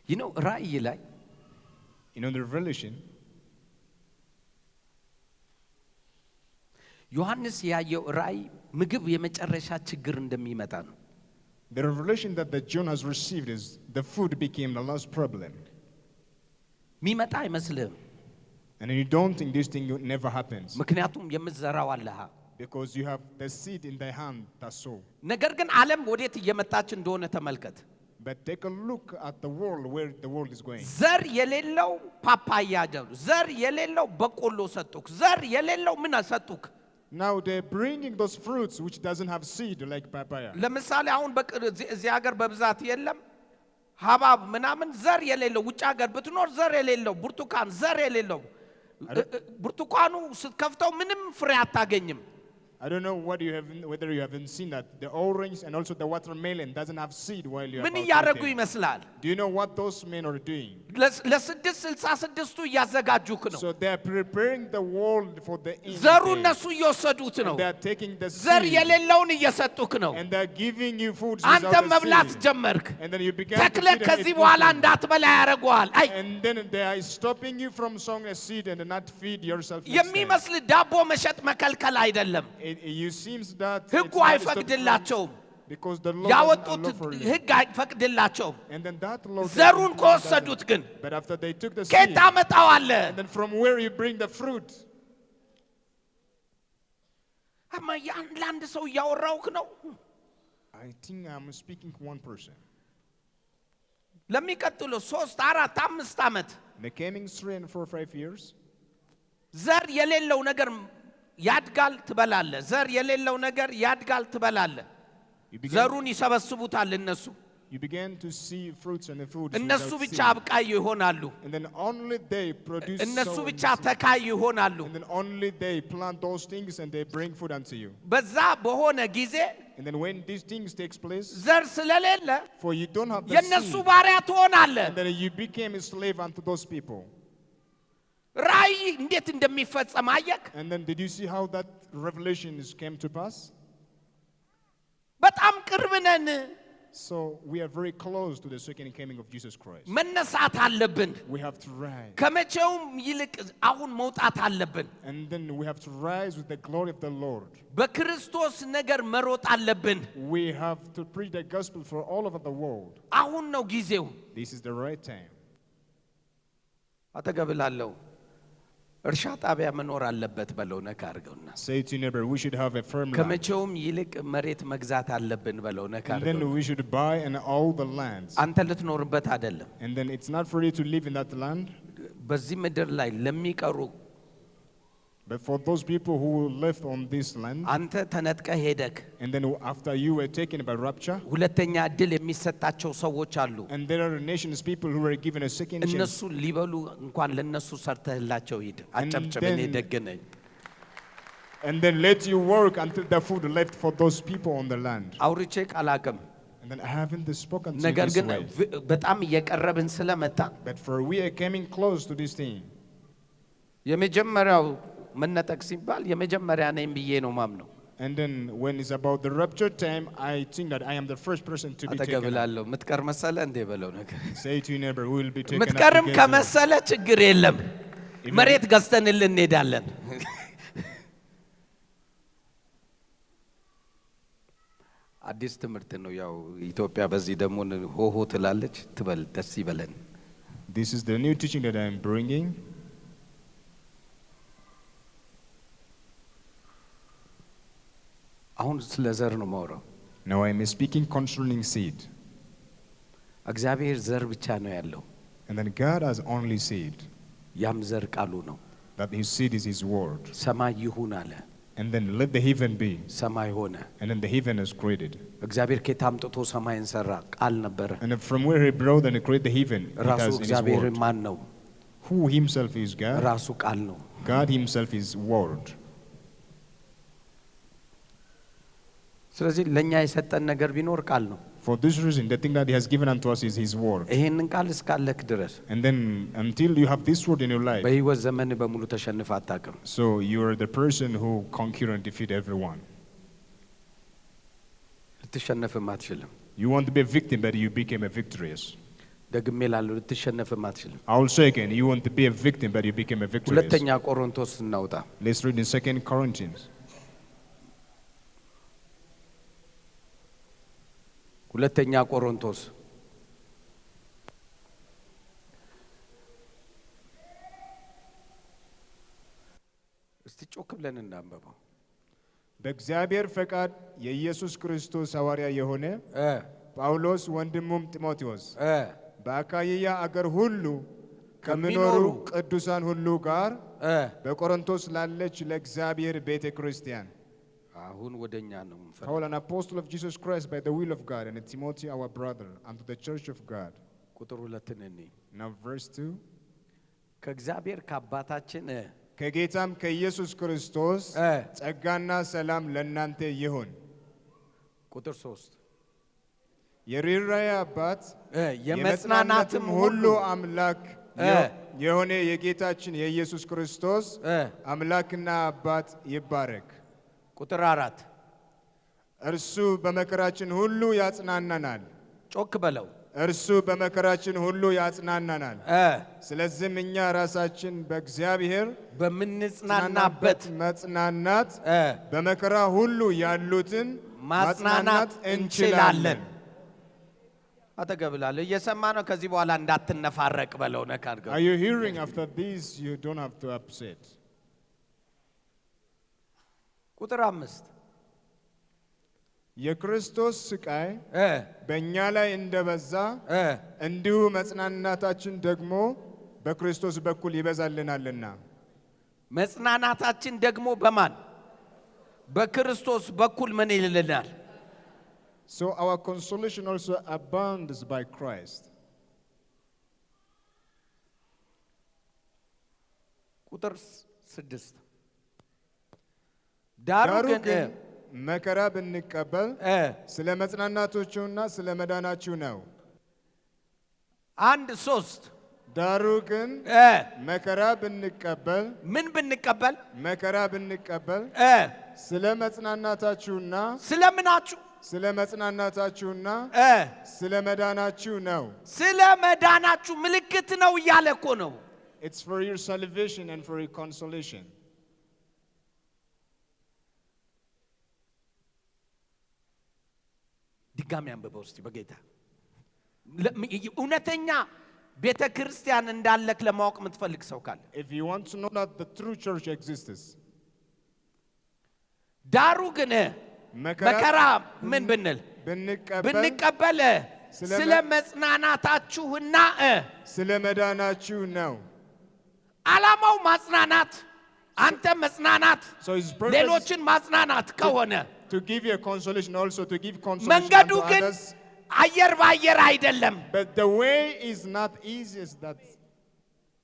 You know ራእይ ላይ In the Revelation, ዮሐንስ ያየው ራእይ ምግብ የመጨረሻ ችግር እንደሚመጣ ነው። the revelation that John has received is the food became the last problem. የሚመጣ አይመስልህም። And you don't think this thing never happens. ምክንያቱም የምትዘራው አለህ። Because you have the seed in thy hand that sow. ነገር ግን ዓለም ወዴት እየመጣች እንደሆነ ተመልከት። But take a look at the world, where the world is going. ዘር የሌለው ፓፓያ ጀሩ፣ ዘር የሌለው በቆሎ ሰጡክ፣ ዘር የሌለው ምን ሰጡክ? Now they're bringing those fruits which doesn't have seed like papaya. ለምሳሌ አሁን እዚህ ሀገር በብዛት የለም ሀባብ ምናምን ዘር የሌለው ውጭ ሀገር ብትኖር ዘር የሌለው ብርቱካን ዘር የሌለው ብርቱካኑ ስትከፍተው ምንም ፍሬ አታገኝም። I don't know whether you haven't seen that the orange and also the watermelon doesn't have seed while you are ምን እያደረጉ ይመስላል? Do you know what those men are doing? ለ666ቱ እያዘጋጁክ ነው። So they are preparing the world for the end. ዘሩ እነሱ እየወሰዱት ነው። They are taking the ዘር seed የሌለውን እየሰጡክ ነው። and they are giving you food አንተ without the መብላት seed. ጀመርክ። And then you began to ተክለህ feed ከዚህ them በኋላ with እንዳትበላ ያደርገዋል። አይ and then they are stopping you from sowing a seed and not feed yourself next time. የሚመስል ዳቦ መሸጥ መከልከል አይደለም። You seems that ሕጉ አይፈቅድላቸውም። because the law ያወጡት ሕግ አይፈቅድላቸውም። and then that law ዘሩን ከወሰዱት ግን but after they took the ከየት seed ታመጣዋለህ? and then from where you bring the fruit? ለአንድ ሰው እያወራውክ ነው። I think I'm speaking to one person. ለሚቀጥለው 3 4 5 ዓመት In the coming 3 and 4 5 years, ዘር የሌለው ነገር ያድጋል ትበላለህ። ዘር የሌለው ነገር ያድጋል ትበላለህ። ዘሩን ይሰበስቡታል እነሱ። you begin to see fruits and the food. እነሱ ብቻ አብቃይ ይሆናሉ። And then only they produce. እነሱ sow ብቻ and ተካይ ይሆናሉ። and then only they plant those things and they bring food unto you. በዛ በሆነ ጊዜ And then when these things takes place, ዘር ስለሌለ for you don't have the የነሱ seed, ባሪያ ትሆናለህ። and then you became a slave unto those people. ራእይ እንዴት እንደሚፈጸም አየክ? And then did you see how that revelation came to pass? በጣም ቅርብ ነን። So we are very close to the second coming of Jesus Christ. መነሳት አለብን። We have to rise. ከመቼውም ይልቅ አሁን መውጣት አለብን። And then we have to rise with the glory of the Lord. በክርስቶስ ነገር መሮጥ አለብን። We have to preach the gospel for all over the world. አሁን ነው ጊዜው። This is the right time. አተገብላለሁ እርሻ ጣቢያ መኖር አለበት በለው ነካ አድርገውና Say to your neighbor, we should have a firm land. ከመቼውም ይልቅ መሬት መግዛት አለብን በለው ነካ And then አድርገው። we should buy and all the lands. አንተ ልትኖርበት አይደለም። And then it's not for you to live in that land, በዚህ ምድር ላይ ለሚቀሩ but for those people who live on this land. አንተ ተነጥቀህ ሄደክ And then after you were taken by rapture, ሁለተኛ እድል የሚሰጣቸው ሰዎች አሉ። and there are nations people who were given a second chance. እነሱ ሊበሉ እንኳን ለነሱ ሰርተህላቸው ሂድ። አጨብጭብ። እኔ ደግ ነኝ። And then let you work until the food left for those people on the land. አውርቼ ቃላቅም And then I haven't spoken to you ነገር this ግን way. በጣም እየቀረብን ስለመጣ But for we are coming close to this thing. የመጀመሪያው መነጠቅ ሲባል የመጀመሪያ ነኝ ብዬ ነው ማምነው። And then when it's about the rapture time, I think that I am the first person to be taken up. አጠገብላለሁ ምትቀር መሰለ እንዴ በለው ነገር Say to your neighbor, who will be taken up ምትቀርም together. ከመሰለ ችግር የለም መሬት ገዝተንልን እንሄዳለን አዲስ ትምህርት ነው ያው ኢትዮጵያ በዚህ ደግሞ ሆሆ ትላለች ትበል ደስ ይበለን This is the new teaching that I am bringing. አሁን ስለ ዘር ነው ማውራው Now I am speaking concerning seed. እግዚአብሔር ዘር ብቻ ነው ያለው And then God has only seed. ያም ዘር ቃሉ ነው That his seed is his word. ሰማይ ይሁን አለ And then let the heaven be. ሰማይ ሆነ And then the heaven is created. እግዚአብሔር ከየት አምጥቶ ሰማይን ሰራ ቃል ነበረ And then from where he brought and created the heaven, it ራሱ has in his እግዚአብሔር word. ማን ነው Who himself is God? ራሱ ቃል ነው God himself is word. ስለዚህ ለኛ የሰጠን ነገር ቢኖር ቃል ነው For this reason, the thing that he has given unto us is his word. ይሄንን ቃል እስካለክ ድረስ And then until you have this word in your life, በህይወት ዘመን በሙሉ ተሸንፈ አታውቅም so you are the person who conquer and defeat everyone. ልትሸነፍም አትችልም You want to be a victim, but you became a victorious. ደግሜ ላለው ልትሸነፍም አትችልም I will say again, you want to be a victim, but you became a victorious. ሁለተኛ ቆሮንቶስ እናውጣ Let's read in 2 Corinthians. ሁለተኛ ቆሮንቶስ እስቲ ጮክ ብለን እናንበበው በእግዚአብሔር ፈቃድ የኢየሱስ ክርስቶስ ሐዋርያ የሆነ ጳውሎስ ወንድሙም ጢሞቴዎስ በአካይያ አገር ሁሉ ከሚኖሩ ቅዱሳን ሁሉ ጋር በቆሮንቶስ ላለች ለእግዚአብሔር ቤተ ክርስቲያን አሁን ወደኛ ነው Paul, an apostle of Jesus Christ by the will of God, and Timothy, our brother, unto the church of God. ቁጥር 2 ነኝ Now verse 2. ከእግዚአብሔር ከአባታችን ከጌታም ከኢየሱስ ክርስቶስ ጸጋና ሰላም ለእናንተ ይሁን። ቁጥር 3 የርኅራኄ አባት የመጽናናትም ሁሉ አምላክ የሆነ የጌታችን የኢየሱስ ክርስቶስ አምላክና አባት ይባረክ። ቁጥር 4 እርሱ በመከራችን ሁሉ ያጽናናናል። ጮክ በለው እርሱ በመከራችን ሁሉ ያጽናናናል። ስለዚህም እኛ ራሳችን በእግዚአብሔር በምንጽናናበት መጽናናት በመከራ ሁሉ ያሉትን ማጽናናት እንችላለን። አተገብላለሁ እየሰማ ነው ከዚህ በኋላ እንዳትነፋረቅ በለው ነካ አድርገው Are you hearing? After this you don't have to upset. ቁጥር 5 የክርስቶስ ስቃይ በእኛ ላይ እንደበዛ እንዲሁ መጽናናታችን ደግሞ በክርስቶስ በኩል ይበዛልናልና። መጽናናታችን ደግሞ በማን በክርስቶስ በኩል ምን ይልልናል? So our consolation also abounds by Christ. ቁጥር 6 ዳሩ ግን መከራ ብንቀበል ስለ መጽናናቶቹና ስለ መዳናችሁ ነው። 1:3 ዳሩ ግን መከራ ብንቀበል ምን ብንቀበል መከራ ብንቀበል ስለ መጽናናታችሁና ስለ ምናችሁ ስለ መጽናናታችሁና ስለ መዳናችሁ ነው። ስለ መዳናችሁ ምልክት ነው እያለ እኮ ነው። It's for your salvation and for your consolation. ድጋሚ አንብበው እስቲ በጌታ እውነተኛ ቤተ ክርስቲያን እንዳለክ ለማወቅ የምትፈልግ ሰው ካለ If you want to know that the true church exists. ዳሩ ግን መከራ ምን ብንል ብንቀበል ስለ መጽናናታችሁና ስለ መዳናችሁ ነው። ዓላማው ማጽናናት አንተ መጽናናት ሌሎችን ማጽናናት ከሆነ to give you a consolation, also to give consolation መንገዱ to ግን others. አየር ባየር አይደለም። But the way is not easy as that.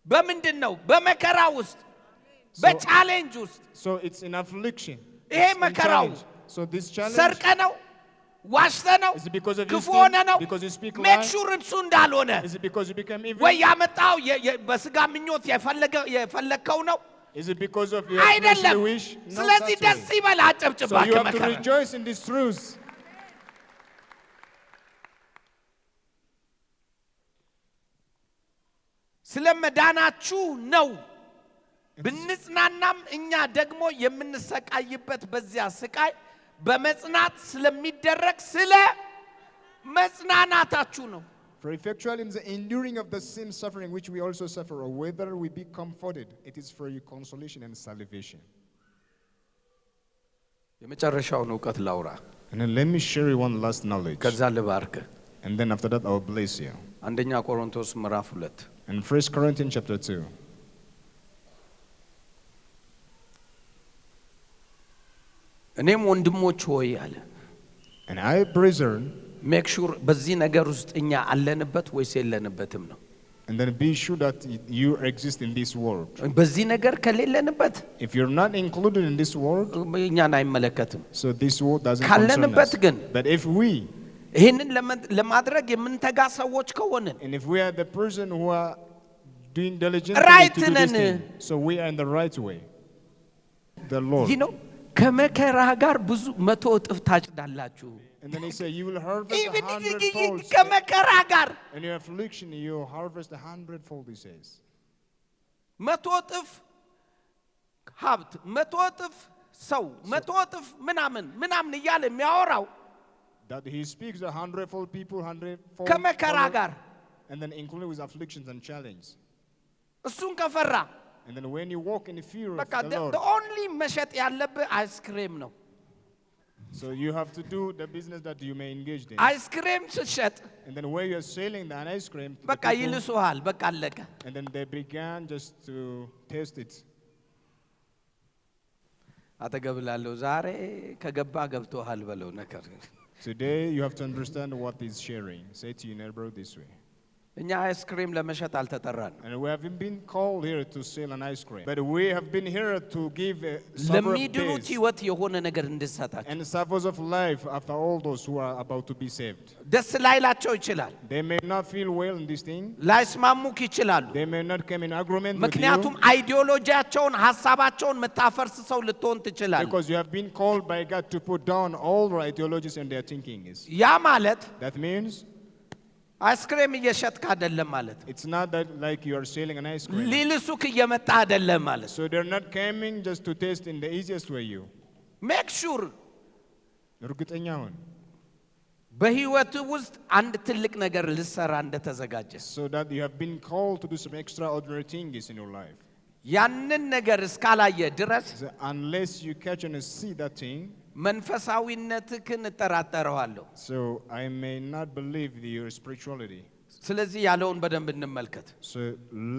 በምንድን ነው? በመከራ ውስጥ በቻሌንጅ ውስጥ So it's in affliction. ይሄ It's in መከራው challenge. So this challenge ሰርቀ ነው ዋሽተ ነው is it because of you ክፉ ሆነ ነው because you speak ሜክ lie? ሹር እሱ እንዳልሆነ Is it because you become evil? ወይ ያመጣው በስጋ ምኞት የፈለከው ነው Is it because of your fleshly አይደለም። wish? No, ስለዚህ that's ደስ way. ይበል አጨብጭባ So you have to ከመከራ rejoice in these truths. ስለመዳናችሁ ነው። ብንጽናናም እኛ ደግሞ የምንሰቃይበት በዚያ ስቃይ በመጽናት ስለሚደረግ ስለ መጽናናታችሁ ነው። For effectual in the enduring of the same suffering which we also suffer, or whether we be comforted, it is for your consolation and salvation. የመጨረሻውን ዕውቀት ላውራ። And then let me share you one last knowledge. ከዛ ልባርክ። And then after that I will bless you. አንደኛ ቆሮንቶስ ምዕራፍ 2 In 1 Corinthians chapter 2. እኔም ወንድሞች ሆይ አለ And I, brethren, ሜክ ሹር በዚህ ነገር ውስጥ እኛ አለንበት ወይስ የለንበትም ነው። and then be sure that you exist in this world. በዚህ ነገር ከሌለንበት If you're not included in this world, እኛን አይመለከትም። so this world doesn't concern ካለንበት us. ግን But if we, ይህንን ለማድረግ የምንተጋ ሰዎች ከሆንን and if we are the person who are doing diligently Right to do this ነን። thing, so we are in the right way. The Lord. ይህ ነው ከመከራ ጋር ብዙ 100 እጥፍ ታጭዳላችሁ። And then he said, you will harvest Even 100-fold. ከመከራ ጋር In your affliction, you will harvest 100-fold, he says. 100 እጥፍ ሀብት 100 እጥፍ ሰው 100 እጥፍ ምናምን እያለ የሚያወራው That he speaks 100-fold people, 100-fold. ከመከራ ጋር And then included with afflictions and challenges. እሱን ከፈራ And then when you walk in the fear of በቃ the Lord, the only መሸጥ ያለብህ አይስክሬም ነው። so you have to do the business that you may engage in. አይስክሬም ስትሸጥ And then where you're selling the ice cream to the በቃ people, ይልሱሃል። በቃ አለቀ። and then they began just to taste it. አተገብላለሁ ዛሬ ከገባ ገብቶሃል በለው ነገር Today you have to understand what he's sharing. Say to your neighbor this way. እኛ አይስክሬም ለመሸጥ አልተጠራን። And we haven't been called here to sell an ice cream, but we have been here to give a savor of ለሚድኑት days ህይወት የሆነ ነገር እንድሰጣቸው and savors of life after all those who are about to be saved. ደስ ላይላቸው ይችላል። They may not feel well in this thing. ላይስማሙክ ይችላሉ። They may not come in agreement with you ምክንያቱም አይዲዮሎጂያቸውን ሐሳባቸውን የምታፈርስ ሰው ልትሆን ትችላለህ። because you have been called by God to put down all their ideologies and their thinking is. ያ ማለት That means አይስክሬም እየሸጥክ አይደለም ማለት ነው። it's not that like you are selling an ice cream. ሊልሱክ እየመጣ አይደለም ማለት ነው። So they're not coming just to taste in the easiest way you. ሜክ ሹር እርግጠኛ ሁን በህይወት ውስጥ አንድ ትልቅ ነገር ልሰራ እንደተዘጋጀ so that you have been called to do some extraordinary things in your life. ያንን ነገር እስካላየ ድረስ So unless you catch and see that thing, መንፈሳዊነትህን እጠራጠረዋለሁ። so I may not believe your spirituality. ስለዚህ ያለውን በደንብ እንመልከት። So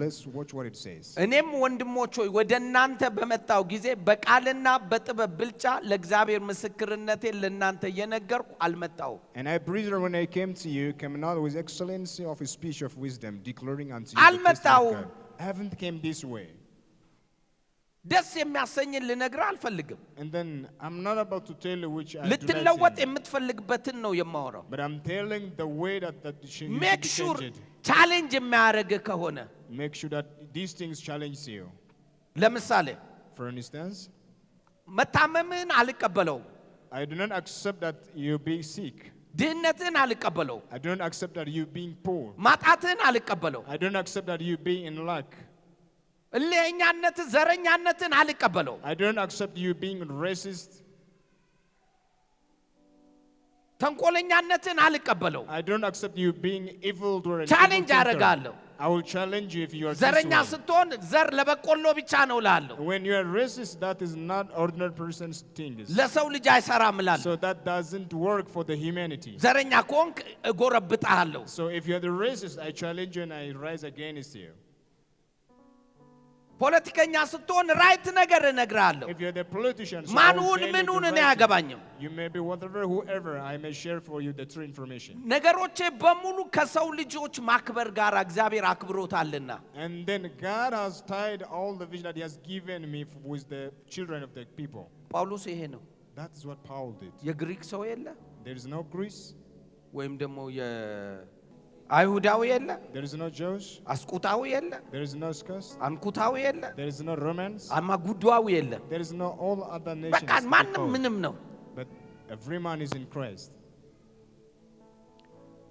let's watch what it says. እኔም ወንድሞች ሆይ ወደ እናንተ በመጣው ጊዜ በቃልና በጥበብ ብልጫ ለእግዚአብሔር ምስክርነቴን ለእናንተ እየነገርኩ አልመጣሁም። And I, brethren, when I came to you, came not with excellency of a speech of wisdom, declaring unto you the testimony of God. I haven't came this way. ደስ የሚያሰኝን ልነግርህ አልፈልግም። And then I'm not about to tell you which I do ልትለወጥ not say, የምትፈልግበትን ነው የማወራው። but I'm telling the way that you should ሜክ be ሹር changed. ቻሌንጅ የሚያደርግህ ከሆነ Make sure that these things challenge you. ለምሳሌ For instance, መታመምህን አልቀበለውም። I do not accept that you being sick. ድህነትህን አልቀበለውም። I do not accept that you being poor. ማጣትህን አልቀበለውም። I do not accept that you being in lack. እልህኛነትህ ዘረኛነትህን አልቀበለውም። I don't accept you being racist. ተንኮለኛነትህን አልቀበለውም። I don't accept you being evil toward an ቻሌንጅ evil thinker. አደርጋለሁ። I will challenge you if you are ዘረኛ this way. ስትሆን ዘር ለበቆሎ ብቻ ነው እልሃለሁ። When you are racist, that is not ordinary person's thing. ለሰው ልጅ አይሰራም እላለሁ። So that doesn't work for the humanity. ዘረኛ ከሆንክ እጎረብጥሃለሁ። So if you are the racist, I challenge you and I rise against you. ፖለቲከኛ ስትሆን ራይት ነገር እነግርሃለሁ። If you're the politician, so I ማንሁን will tell you ምንሁን the እኔ right አያገባኝም። thing. You may be whatever, whoever, I may share for you the true information. ነገሮቼ በሙሉ ከሰው ልጆች ማክበር ጋር እግዚአብሔር አክብሮታልና And then God has tied all the vision that He has given me with the children of the people. ጳውሎስ ይሄ ነው። That is what Paul did. የግሪክ ሰው የለ There is no Greece, ወይም ደግሞ አይሁዳዊ የለ፣ There is no Jews. አስቁጣዊ የለ፣ There is no Scus. አንኩታዊ የለ፣ There is no Romans. አማጉዳዊ የለ። There is no all other በቃ nations. ማንም before. ምንም ነው። But every man is in Christ.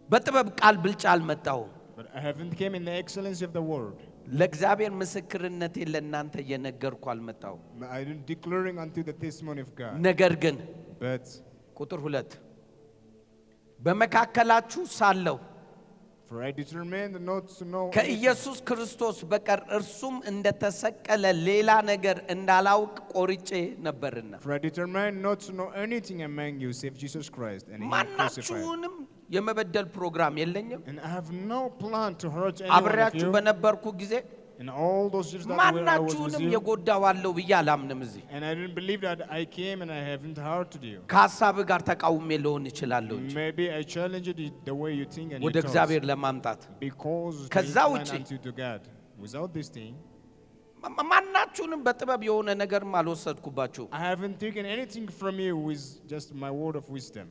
በጥበብ ቃል ብልጫ አልመጣሁም። But I haven't came in the excellency of the word. ለእግዚአብሔር ምስክርነቴ ለእናንተ እየነገርኩ አልመጣሁም። I am declaring unto the testimony of God. ነገር ግን But ቁጥር 2 በመካከላችሁ ሳለሁ for I determined not to know ከኢየሱስ ክርስቶስ በቀር እርሱም እንደተሰቀለ ሌላ ነገር እንዳላውቅ ቆርጬ ነበርና። For I determined not to know anything among you save Jesus Christ and Him crucified. ማናችሁንም የመበደል ፕሮግራም የለኝም። And I have no plan to hurt anyone of አብሬያችሁ you. በነበርኩ ጊዜ In all those years that I was with ማናችሁንም you. የጎዳዋለሁ ብዬ አላምንም። እዚህ And I didn't believe that I came and I haven't hurted you. ከሀሳብ ጋር ተቃውሜ ልሆን እችላለሁ እንጂ Maybe I challenged it the way you think and ወደ you thought. እግዚአብሔር ለማምጣት Because to ከዛ incline ውጪ unto to God. Without this thing, ማናችሁንም በጥበብ የሆነ ነገርም አልወሰድኩባችሁም። I haven't taken anything from you with just my word of wisdom.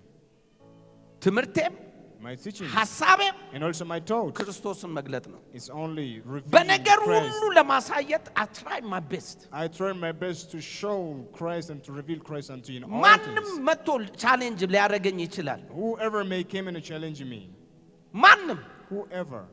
ትምህርቴም My teaching ሐሳቤም and also my thoughts ክርስቶስን መግለጥ ነው። is only revealing በነገር Christ. ሁሉ ለማሳየት I try my best. I try my best to show Christ and to reveal Christ unto you in all ማንም things. መጥቶ ቻሌንጅ ሊያደርገኝ ይችላል። Whoever may come and challenge me, ማንም whoever.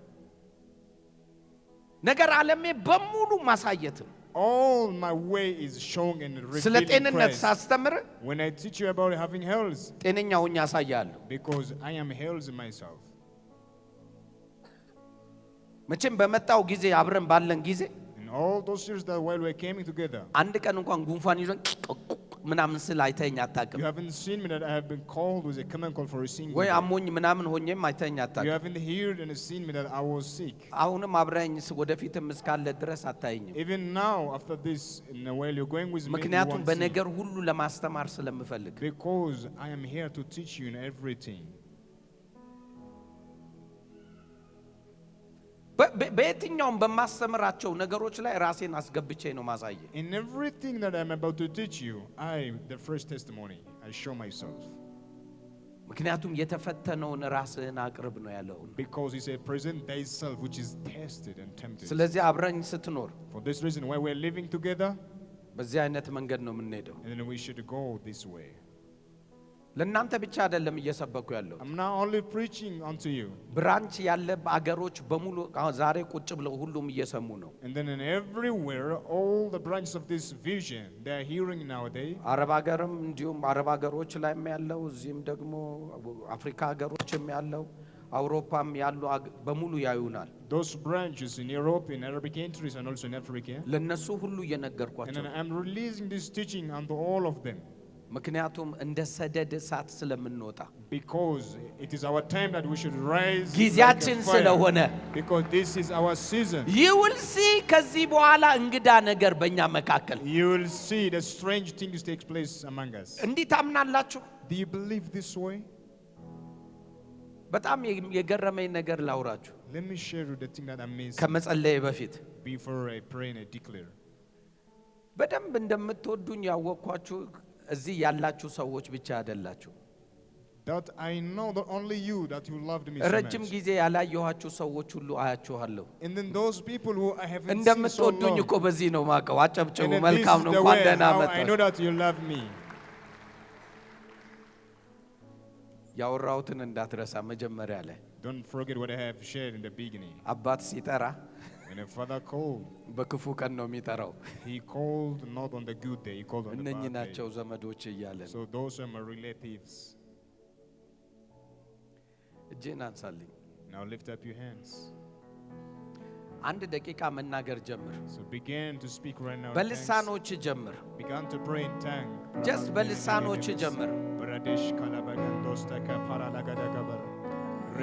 ነገር ዓለሜ በሙሉ ማሳየትም All my way is showing and ስለ revealing ጤንነት Christ. ሳስተምር When I teach you about having health, ጤነኛ ሆኜ አሳያለሁ። because I am healthy myself. መቼም በመጣው ጊዜ አብረን ባለን ጊዜ In all those years that while we're coming together, አንድ ቀን እንኳን ጉንፋን ይዞን ምናምን ስል አይተኸኝ አታውቅም። you haven't seen me that I have been called with a common call for a singing. ወይ አሞኝ ምናምን ሆኜም አይተኸኝ You አታውቅም። haven't heard and seen me that I was sick. አሁንም አብረኸኝ ወደፊትም እስካለ ድረስ አታየኝም። Even now, after this, in a while you're going with me, you ምክንያቱም won't see. በነገር ሁሉ ለማስተማር ስለምፈልግ Because I am here to teach you in everything. በየትኛውም በማስተምራቸው ነገሮች ላይ ራሴን አስገብቼ ነው ማሳየ። In everything that I'm about to teach you, the first testimony, I show myself. ምክንያቱም የተፈተነውን ራስህን አቅርብ ነው ያለው። Because he said, present thyself which is tested and tempted. ስለዚህ አብረኝ ስትኖር For this reason, why we're living together, በዚህ አይነት መንገድ ነው የምንሄደው። and then we should go this way. ለእናንተ ብቻ አይደለም እየሰበኩ ያለው። I'm not only preaching unto you. ብራንች ያለ አገሮች በሙሉ ዛሬ ቁጭ ብለው ሁሉም እየሰሙ ነው። And then in everywhere, all the branches of this vision, they are hearing nowadays. አረብ ሀገርም እንዲሁም አረብ ሀገሮች ላይም ያለው እዚህም ደግሞ አፍሪካ ሀገሮችም ያለው አውሮፓም ያሉ በሙሉ ያዩናል። Those branches in Europe, in Arabic countries, and also in Africa. ለነሱ ሁሉ And እየነገርኳቸው then I'm releasing this teaching unto all of them. ምክንያቱም እንደ ሰደድ እሳት ስለምንወጣ Because it is our time that we should rise like ጊዜያችን a fire. ስለሆነ Because this is our season. ይውልሲ ከዚህ በኋላ እንግዳ ነገር በእኛ መካከል You will see the strange things take place among us. እንዲህ ታምናላችሁ? Do you believe this way? በጣም የገረመኝ ነገር ላውራችሁ Let me share you the thing that amazed me ከመጸለይ በፊት before I pray and I declare. በደንብ እንደምትወዱኝ ያወቅኳችሁ እዚህ ያላችሁ ሰዎች ብቻ አይደላችሁ። That I know that only you that you loved me so ረጅም much. ጊዜ ያላየኋችሁ ሰዎች ሁሉ አያችኋለሁ። And then those people who I haven't seen so እንደምትወዱኝ long. እኮ በዚህ ነው ማቀው። አጨብጭቡ። And then this መልካም is ነው። the እንኳን way ደህና how I know መጣችሁ። that you love me. ያወራሁትን እንዳትረሳ። መጀመሪያ ላይ Don't forget what I have shared in the beginning. አባት ሲጠራ When a father called, በክፉ ቀን ነው የሚጠራው። he called not on the good day, he called on the እነኚህ bad day. ናቸው ዘመዶች እያለ ነው። So those are my relatives. እጄን አንሳልኝ። Now lift up your hands. አንድ ደቂቃ መናገር ጀምር። So begin to speak right now. in tongues. በልሳኖች ጀምር። Began to pray in tongue. ጀስት በልሳኖች ጀምር። Baradesh kalabagandosta ka paralagadagabar.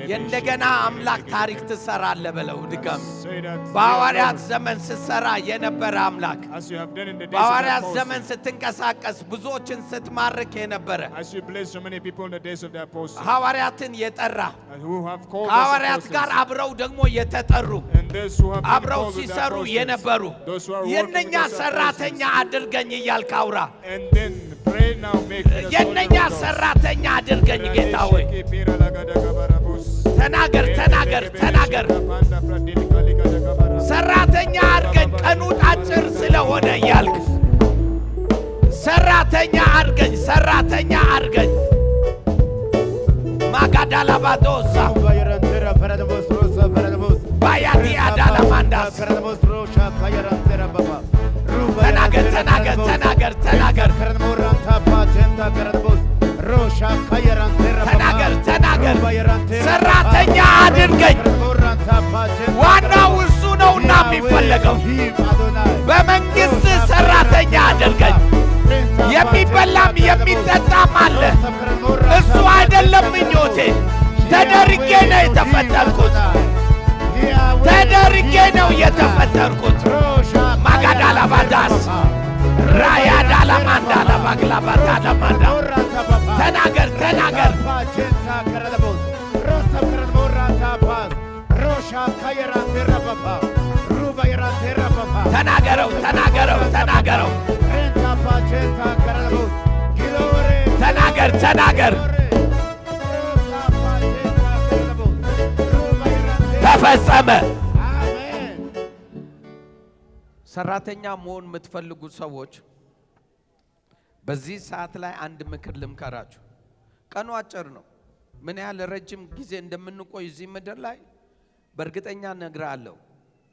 የእንደገና አምላክ ታሪክ ትሰራለህ በለው። ድጋም Say that በሐዋርያት Lord, ዘመን ስትሰራ የነበረ አምላክ as you have done in the days of the በሐዋርያት ዘመን apostles, ስትንቀሳቀስ ብዙዎችን ስትማርክ የነበረ as you blessed so many people in the days of the apostles, ሐዋርያትን የጠራ and who have called us ከሐዋርያት ጋር apostles, አብረው ደግሞ የተጠሩ and those who have been አብረው called with the ሲሰሩ apostles, የነበሩ those who are working የእነኛ with us ሰራተኛ apostles, አድርገኝ እያልክ አውራ። and then pray now, make me the የእነኛ soldier of God. ሰራተኛ አድርገኝ ጌታ ሆይ። ተናገር ተናገር ተናገር ተናገር። ሰራተኛ አድርገኝ ቀኑ አጭር ስለሆነ እያልክ ሰራተኛ አድርገኝ ሰራተኛ አድርገኝ። ማጋዳላባዶሳ ባያዲያ ዳላማንዳስ ተናገር ተናገር ተናገር ተናገር ተናገር ተናገር። ሰራተኛ አድርገኝ። ዋናው እሱ ነውና የሚፈለገው በመንግሥት ሰራተኛ አድርገኝ። የሚበላም የሚጠጣም አለ። እሱ አይደለም ምኞቴ። ተደርጌ ነው የተፈጠርኩት። ተደርጌ ነው የተፈጠርኩት። ማጋዳላባዳስ ራያ ዳላማንዳ ለባግላባዳ ለማንዳ ተናገር ተናገር ተናገረው ተናገረው ተናገረው ተናገር ተናገር። ተፈጸመ። ሰራተኛ መሆን የምትፈልጉ ሰዎች በዚህ ሰዓት ላይ አንድ ምክር ልምከራችሁ። ቀኑ አጭር ነው። ምን ያህል ረጅም ጊዜ እንደምንቆይ እዚህ ምድር ላይ በእርግጠኛ እነግርሃለሁ።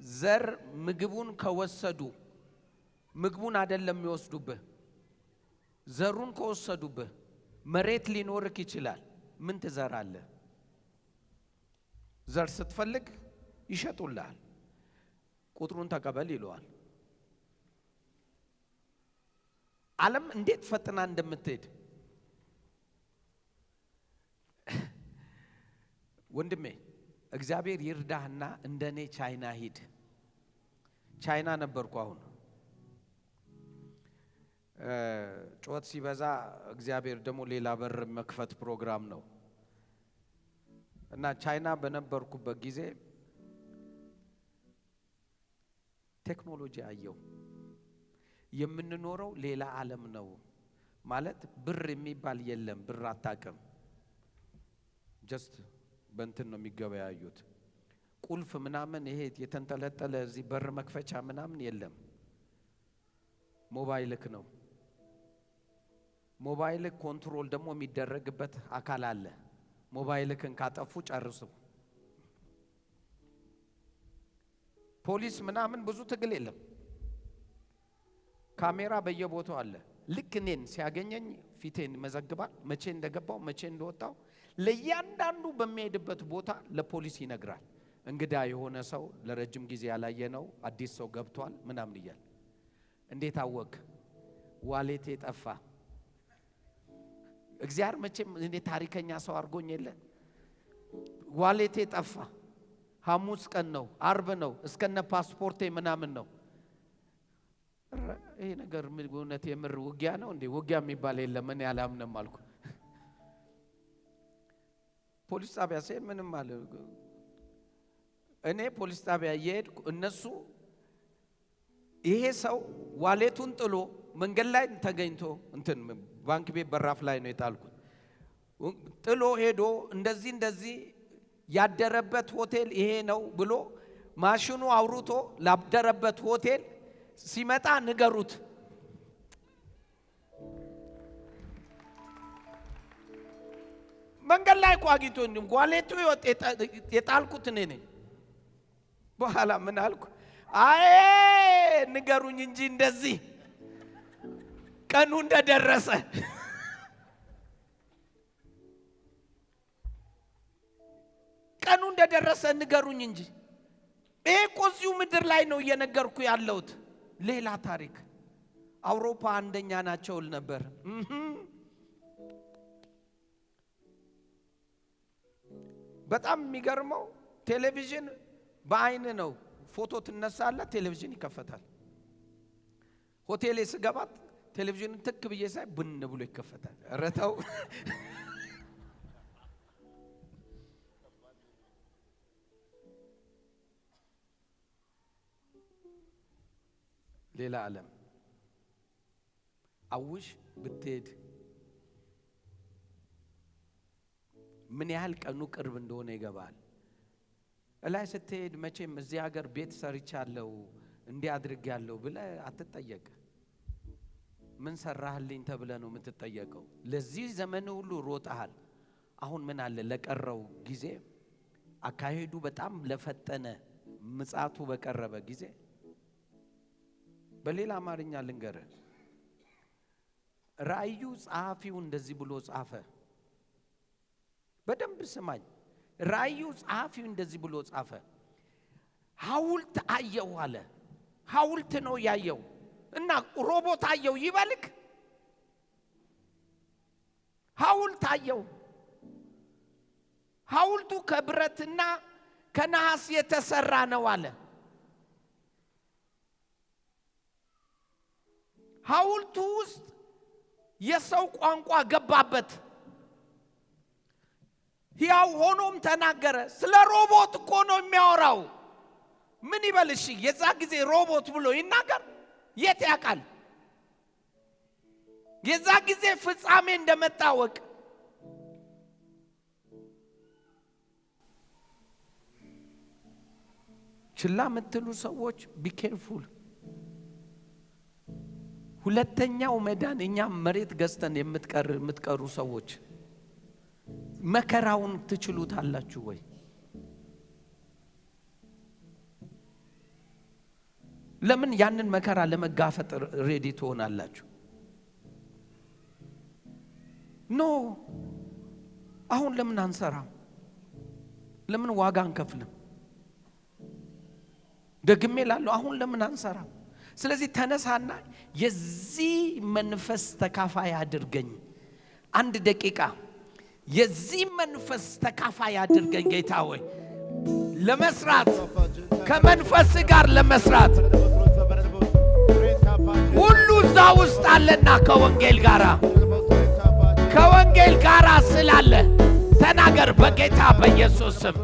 ዘር ምግቡን ከወሰዱ ምግቡን አይደለም የሚወስዱብህ፣ ዘሩን ከወሰዱብህ መሬት ሊኖርክ ይችላል። ምን ትዘራለህ? ዘር ስትፈልግ ይሸጡልሃል። ቁጥሩን ተቀበል ይለዋል። ዓለም እንዴት ፈጥና እንደምትሄድ ወንድሜ እግዚአብሔር ይርዳህና እንደኔ ቻይና ሂድ። ቻይና ነበርኩ። አሁን ጩኸት ሲበዛ እግዚአብሔር ደግሞ ሌላ በር መክፈት ፕሮግራም ነው እና ቻይና በነበርኩበት ጊዜ ቴክኖሎጂ አየው። የምንኖረው ሌላ ዓለም ነው ማለት ብር የሚባል የለም። ብር አታውቅም። ጀስት በእንትን ነው የሚገበያዩት። ቁልፍ ምናምን ይሄ የተንጠለጠለ እዚህ በር መክፈቻ ምናምን የለም። ሞባይልክ ነው። ሞባይልክ ኮንትሮል ደግሞ የሚደረግበት አካል አለ። ሞባይልክን ካጠፉ ጨርሱ። ፖሊስ ምናምን ብዙ ትግል የለም። ካሜራ በየቦታው አለ። ልክ እኔን ሲያገኘኝ ፊቴን መዘግባል። መቼ እንደገባው መቼ እንደወጣው ለእያንዳንዱ በሚሄድበት ቦታ ለፖሊስ ይነግራል። እንግዳ የሆነ ሰው ለረጅም ጊዜ ያላየ ነው አዲስ ሰው ገብቷል ምናምን ይያል። እንዴት አወቅ? ዋሌቴ ጠፋ። እግዚአብሔር መቼም እኔ ታሪከኛ ሰው አድርጎኝ የለ። ዋሌቴ ጠፋ። ሐሙስ ቀን ነው፣ አርብ ነው፣ እስከነ ፓስፖርቴ ምናምን ነው። ይሄ ነገር እውነት የምር ውጊያ ነው እንዴ? ውጊያ የሚባል የለም። እኔ አላምንም አልኩ። ፖሊስ ጣቢያ ሲሄድ ምንም አለ። እኔ ፖሊስ ጣቢያ እየሄድኩ እነሱ ይሄ ሰው ዋሌቱን ጥሎ መንገድ ላይ ተገኝቶ እንትን ባንክ ቤት በራፍ ላይ ነው የጣልኩት። ጥሎ ሄዶ እንደዚህ ያደረበት ሆቴል ይሄ ነው ብሎ ማሽኑ አውርቶ ላደረበት ሆቴል ሲመጣ ንገሩት። መንገድ ላይ ቋጊቶ ዋሌቱ የጣልኩት እኔ ነኝ። በኋላ ምን አልኩ? አይ ንገሩኝ እንጂ እንደዚህ ቀኑ እንደደረሰ ቀኑ እንደደረሰ ንገሩኝ እንጂ። ይሄ እኮ እዚሁ ምድር ላይ ነው እየነገርኩ ያለሁት። ሌላ ታሪክ። አውሮፓ አንደኛ ናቸው ል ነበር። በጣም የሚገርመው ቴሌቪዥን በአይን ነው። ፎቶ ትነሳለህ፣ ቴሌቪዥን ይከፈታል። ሆቴሌ ስገባት ቴሌቪዥን ትክ ብዬ ሳይ ብን ብሎ ይከፈታል። ረተው ሌላ ዓለም አውሽ ብትሄድ ምን ያህል ቀኑ ቅርብ እንደሆነ ይገባል። እላይ ስትሄድ መቼም እዚህ ሀገር ቤት ሰርቻለሁ እንዲህ አድርጌያለሁ ብለህ አትጠየቅ። ምን ሰራህልኝ ተብለ ነው የምትጠየቀው። ለዚህ ዘመን ሁሉ ሮጣሃል። አሁን ምን አለ ለቀረው ጊዜ አካሄዱ በጣም ለፈጠነ ምጽአቱ በቀረበ ጊዜ በሌላ አማርኛ ልንገርህ፣ ራእዩ ጸሐፊው እንደዚህ ብሎ ጻፈ። በደንብ ስማኝ። ራእዩ ጸሐፊው እንደዚህ ብሎ ጻፈ። ሐውልት አየው አለ። ሐውልት ነው ያየው እና ሮቦት አየው ይበልክ። ሐውልት አየው። ሐውልቱ ከብረትና ከነሐስ የተሰራ ነው አለ። ሐውልቱ ውስጥ የሰው ቋንቋ ገባበት። ሕያው ሆኖም ተናገረ። ስለ ሮቦት እኮ ነው የሚያወራው። ምን ይበልሽ? የዛ ጊዜ ሮቦት ብሎ ይናገር የት ያውቃል? የዛ ጊዜ ፍጻሜ እንደመጣ ወቅ። ችላ የምትሉ ሰዎች ቢ ኬርፉል። ሁለተኛው መዳን እኛም መሬት ገዝተን የምትቀሩ ሰዎች መከራውን ትችሉታላችሁ ወይ? ለምን ያንን መከራ ለመጋፈጥ ሬዲ ትሆናላችሁ? ኖ አሁን ለምን አንሰራም? ለምን ዋጋ አንከፍልም? ደግሜ ላለው አሁን ለምን አንሰራም? ስለዚህ ተነሳና የዚህ መንፈስ ተካፋይ አድርገኝ። አንድ ደቂቃ የዚህ መንፈስ ተካፋይ አድርገኝ ጌታ ሆይ። ለመስራት ከመንፈስ ጋር ለመስራት ሁሉ እዛ ውስጥ አለና ከወንጌል ጋራ ስላለ ተናገር በጌታ በኢየሱስ ስም።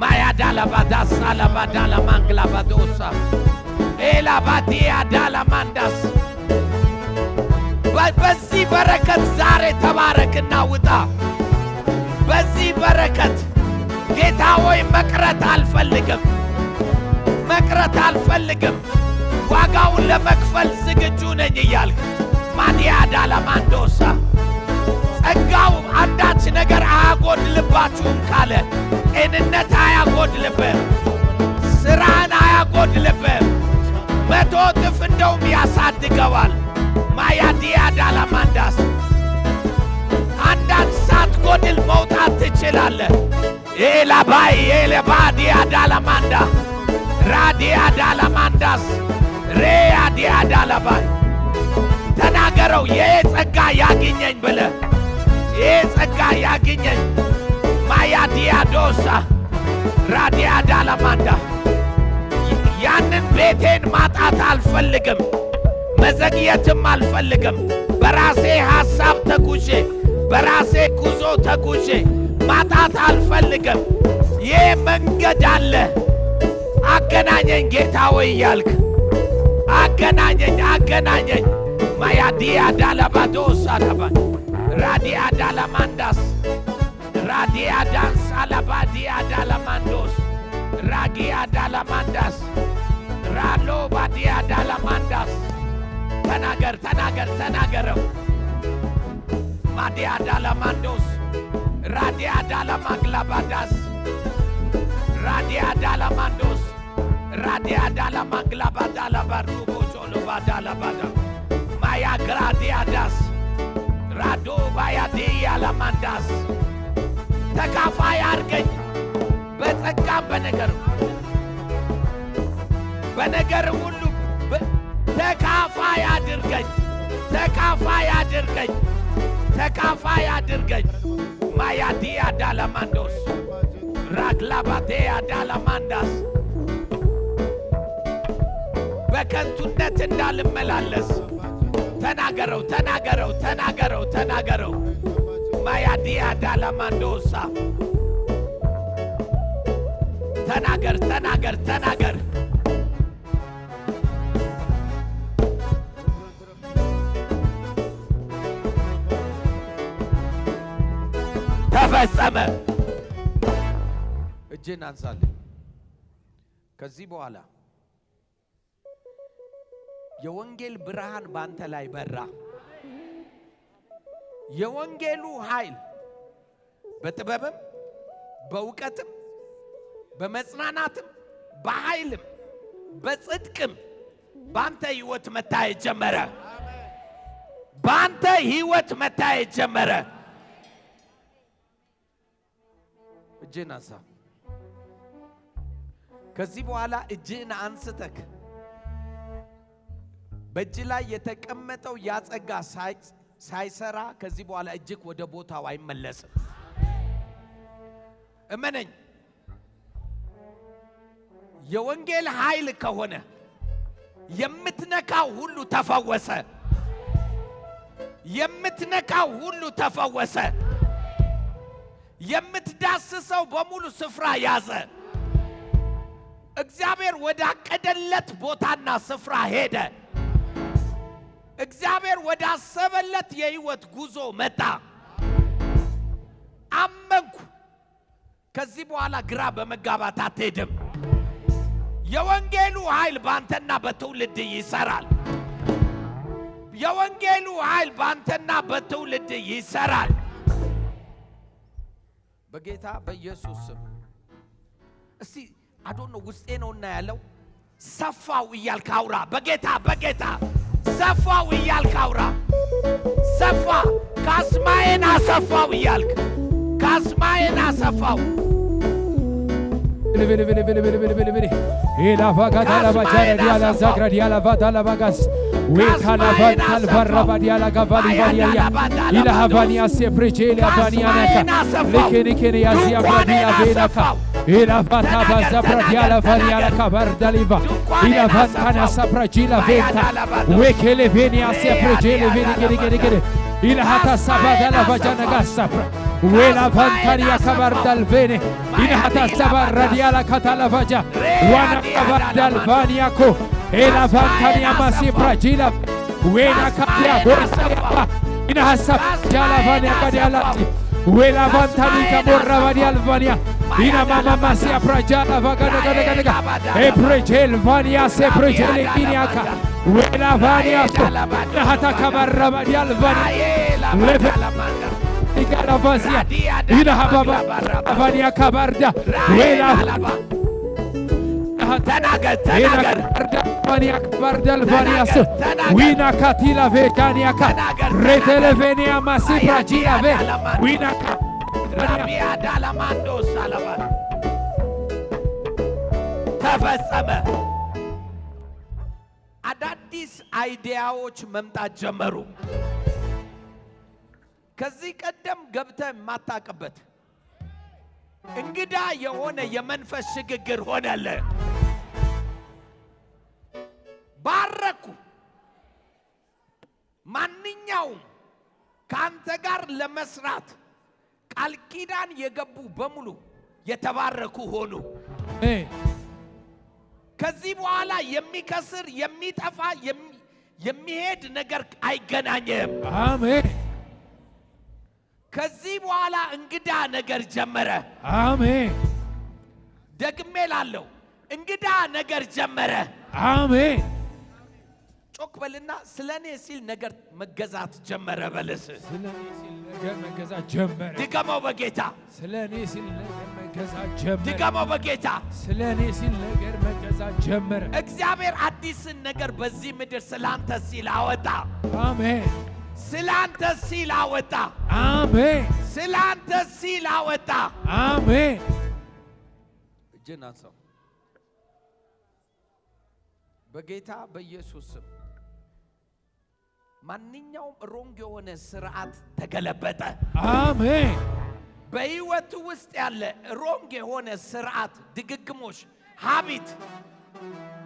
ማያዳላ ባዳስ አላባዳላ ማንግላ ባዶሳ ኤላ ባዲያ ዳላ ማንዳስ። በዚህ በረከት ዛሬ ተባረክና ውጣ። በዚህ በረከት ጌታ ሆይ መቅረት አልፈልግም። ዋጋውን ለመክፈል ዝግጁ ነኝ እያልክ ማዲያ ዳላ ማንዶሳ። ጸጋው አንዳች ነገር አያጎድልባችሁም ካለ ጤንነት አያጎድልብህም፣ ስራን አያጎድልብህም፣ 100 እጥፍ እንደውም ያሳድገዋል። ማያዲያ ዳላ ማንዳስ። አንዳች ሳትጎድል መውጣት ትችላለህ። ኤላባይ ኤለባዲያ ዳላ ማንዳ ራዲያ ዳላ ማንዳስ ሬያዲያ ዳላ ባይ። ተናገረው ይሄ ጸጋ ያግኘኝ ብለህ፣ ይሄ ጸጋ ያግኘኝ። ማያዲያ ዶሳ ራዲያ ዳላ ማንዳ። ያንን ቤቴን ማጣት አልፈልግም፣ መዘግየትም አልፈልግም። በራሴ ሐሳብ ተጉዤ በራሴ ጉዞ ተጉዤ ማጣት አልፈልግም። ይሄ መንገድ አለ፣ አገናኘኝ ጌታ ሆይ እያልክ አገናኘኝ። ማያዲያ ዳላ ባዶሳ ዳባ ራዲያ ዳላ ማንዳስ ራዲያ ዳንስ አላባዲያ ዳላ ማንዶስ ራጊያ ዳላ ማንዳስ ራሎ ባዲያ ዳላ ማንዳስ። ተናገረው ማዲያ ዳላ ማንዶስ ራዲያ ዳላ ማግላባዳስ ራዲያ ዳላ ማንዶስ ራዲያ ዳላ ማግላባዳላ ባሩቦ ቾሎ ባዳላ ባዳ ማያ ግራዲያ ዳስ ራዶ ባያዲያ ለማንዳስ። ተካፋይ አድርገኝ በጸጋም በነገር ሁሉ ተካፋይ አድርገኝ። ማያዲያ ዳላ ማንዶስ ራግላባቴያ ዳላ ማንዳስ። በከንቱነት እንዳልመላለስ ተናገረው። ማያዲያ ዳላ ማንዶሳ ተናገር። ተፈጸመ። እጄን አንሳልኝ። ከዚህ በኋላ የወንጌል ብርሃን ባንተ ላይ በራ። የወንጌሉ ኃይል በጥበብም በእውቀትም በመጽናናትም በኃይልም በጽድቅም ባንተ ሕይወት መታየት ጀመረ። ባንተ ሕይወት መታየት ጀመረ። እጅህን አንሳ። ከዚህ በኋላ እጅህን አንስተክ በእጅ ላይ የተቀመጠው ያጸጋ ሳይሰራ ከዚህ በኋላ እጅክ ወደ ቦታው አይመለስም። እመነኝ። የወንጌል ኃይል ከሆነ የምትነካው ሁሉ ተፈወሰ። የምትነካው ሁሉ ተፈወሰ። የምትዳስሰው በሙሉ ስፍራ ያዘ። እግዚአብሔር ወዳቀደለት ቦታና ስፍራ ሄደ። እግዚአብሔር ወዳሰበለት የሕይወት ጉዞ መጣ። አመንኩ። ከዚህ በኋላ ግራ በመጋባት አትሄድም። የወንጌሉ ኃይል ባንተና በትውልድ ይሰራል። የወንጌሉ ኃይል ባንተና በትውልድ ይሰራል። በጌታ በኢየሱስ ስም እስቲ አዶኖ ውስጤ ነውና ያለው ሰፋው እያልክ አውራ። በጌታ ሰፋው እያልክ አውራ። ሰፋ ካስማዬን አሰፋው እያልክ ካስማዬን አሰፋው። ilahata sabadala vajana gasapra wela vantaria kabardal vene ilahata sabaradiala katala vaja wana kabardal vaniako ela vantaria masipra jila wela katia gosa inahasap jala vania kadialati wela vantani kamorra vadial vania ina mama masia prajala vagada gada eprejel vania se prejel iniaka wela vania hata kabarra vadial vania igala vasia ina hababa vania kabarda wela tanagar vania kabardal vania wina katila vekania ka retele venia masipra jila ve wina rabia dalamando salama ተፈጸመ። አዳዲስ አይዲያዎች መምጣት ጀመሩ። ከዚህ ቀደም ገብተህ ማታቀበት እንግዳ የሆነ የመንፈስ ሽግግር ሆነለ። ባረኩ። ማንኛውም ካንተ ጋር ለመስራት ቃል ኪዳን የገቡ በሙሉ የተባረኩ ሆኑ። ከዚህ በኋላ የሚከስር የሚጠፋ የሚሄድ ነገር አይገናኘም። አሜን። ከዚህ በኋላ እንግዳ ነገር ጀመረ። አሜን። ደግሜ ላለው እንግዳ ነገር ጀመረ። አሜን። ጮክ በልና ስለኔ ሲል ነገር መገዛት ጀመረ። በለስ ስለኔ ሲል ነገር መገዛት ጀመረ። ድገመው በጌታ ስለኔ ሲል ነገር መገዛት ጀመረ። ድገመው በጌታ ስለኔ ሲል ነገር መገዛት ጀመረ። እግዚአብሔር አዲስን ነገር በዚህ ምድር ስላንተ ሲል አወጣ። አሜን። ስላንተ ሲል አወጣ። አሜን። ስላንተ ሲል አወጣ። አሜን። እጅን አንሳው በጌታ በኢየሱስ ስም። ማንኛውም ሮንግ የሆነ ስርዓት ተገለበጠ። አሜን። በህይወት ውስጥ ያለ ሮንግ የሆነ ስርዓት፣ ድግግሞሽ፣ ሀቢት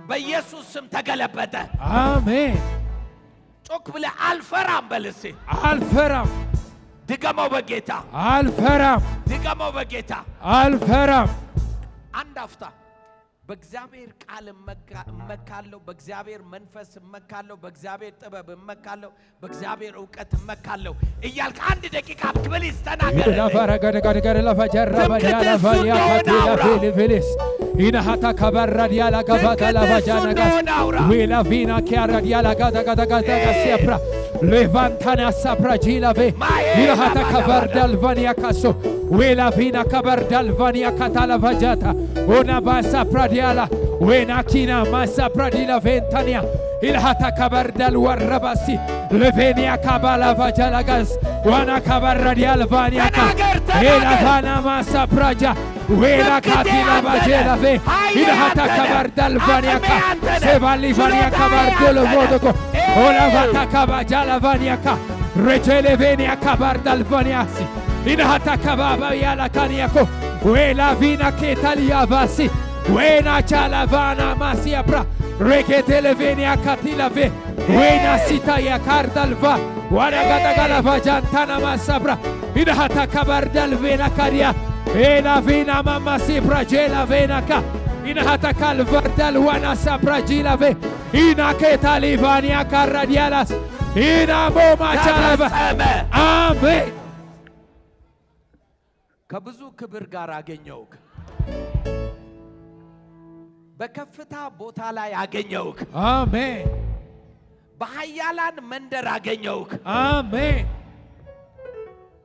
በኢየሱስ ስም ተገለበጠ። አሜን። ጮክ ብለህ አልፈራም በልሴ። አልፈራም። ድገመው በጌታ አልፈራም። ድገመው በጌታ አልፈራም። አንድ አፍታ በእግዚአብሔር ቃል እመካለሁ፣ በእግዚአብሔር መንፈስ እመካለሁ፣ በእግዚአብሔር ጥበብ እመካለሁ፣ በእግዚአብሔር ዕውቀት እመካለሁ እያልክ አንድ ደቂቃ ፕሊዝ ተናገር። ለፈረገደገደ ለፈጀራ በዲያላ ቫያ ካቲላ ፊሊፊሊስ ኢናሃታ ካባራ ዲያላ ጋባታ ላቫጃናጋስ ዌላ ቪና ኪያራ ዲያላ ጋታ ጋታ ጋታ ጋሲያፕራ ሌቫንታና ሳፕራጂላቬ ኢናሃታ ካባርዳል ቫኒያ ካሶ ዌላ ቪና ካባርዳል ቫኒያ ካታላ ቫጃታ ኦና ባሳ ፕራዲያላ ዌና ኪና ማሳ ፕራዲላ ቬንታኒያ ኢልሃታ ካባርዳል ወረባሲ ለቬኒያ ካባላ ቫጃላጋስ ዋና ካባራዲያል ቫኒያካ ኤላፋና ማሳ ፕራጃ ዌላ ካቲና ባጄላቬ ኢልሃታ ካባርዳል ቫኒያካ ሴባሊ ቫኒያ ካባርዶሎ ቮዶኮ ኦላቫታ ካባጃላ ቫኒያካ ሬቼሌ ቬኒያ ካባርዳል ቫኒያሲ ኢልሃታ ካባባ ያላካኒያኮ ዌላ ቪና ኬታሊያ ቫሲ ዌና ቻላቫና ማሲያ ፕራ ሬኬቴሌ ቬኒያ ካቲላቬ ዌና ሲታያ ካርዳልቫ ዋና ጋዳጋላቫ ጃንታና ማሳብራ ኢልሃታ ካባርዳል ቬና ካዲያ ኤላ ቪና ማማሲ ፕራጄላ ቬናካ ኢልሃታ ካልቫርዳል ዋና ሳፕራጂላቬ ኢና ኬታሊቫኒያ ካራዲያላስ ኢና ሞማ ቻላቫ አሜን። ከብዙ ክብር ጋር አገኘውክ፣ በከፍታ ቦታ ላይ አገኘውክ። አሜን። በኃያላን መንደር አገኘውክ። አሜን።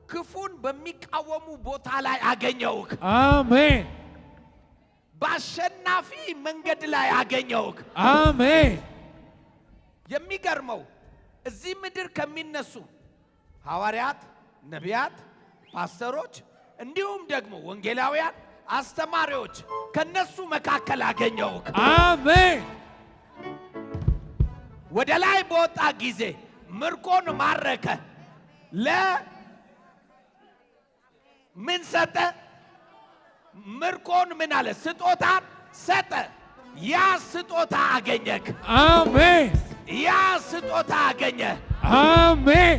ክፉን በሚቃወሙ ቦታ ላይ አገኘውክ። አሜን። በአሸናፊ መንገድ ላይ አገኘውክ። አሜን። የሚገርመው እዚህ ምድር ከሚነሱ ሐዋርያት፣ ነቢያት፣ ፓስተሮች እንዲሁም ደግሞ ወንጌላውያን አስተማሪዎች ከነሱ መካከል አገኘውክ። አሜን። ወደ ላይ በወጣ ጊዜ ምርኮን ማረከ። ምን ሰጠ? ምርኮን ምን አለ? ስጦታን ሰጠ። ያ ስጦታ አገኘክ። አሜን። ያ ስጦታ አገኘ። አሜን።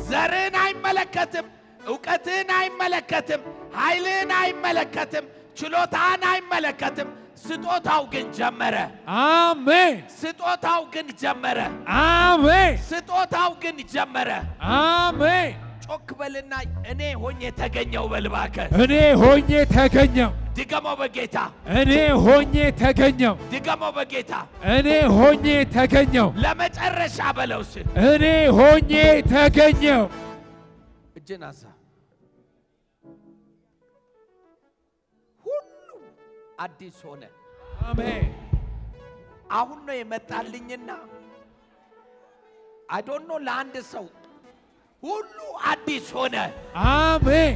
ዘርን አይመለከትም፣ ዕውቀትን አይመለከትም፣ ኃይልን አይመለከትም፣ ችሎታን አይመለከትም። ስጦታው ግን ጀመረ። አሜን። ስጦታው ግን ጀመረ። አሜን። ስጦታው ግን ጀመረ። አሜን። ጮክ በልና እኔ ሆኜ ተገኘው በልባከ። እኔ ሆኜ ተገኘው። ድገመው በጌታ። እኔ ሆኜ ተገኘው። ድገመው በጌታ። እኔ ሆኜ ተገኘው። ለመጨረሻ በለውስ እኔ ሆኜ ተገኘው። እጅን አንሳ። ሁሉ አዲስ ሆነ። አሜን። አሁን ነው የመጣልኝና አይ ዶንት ኖ ለአንድ ሰው ሁሉ አዲስ ሆነ። አሜን።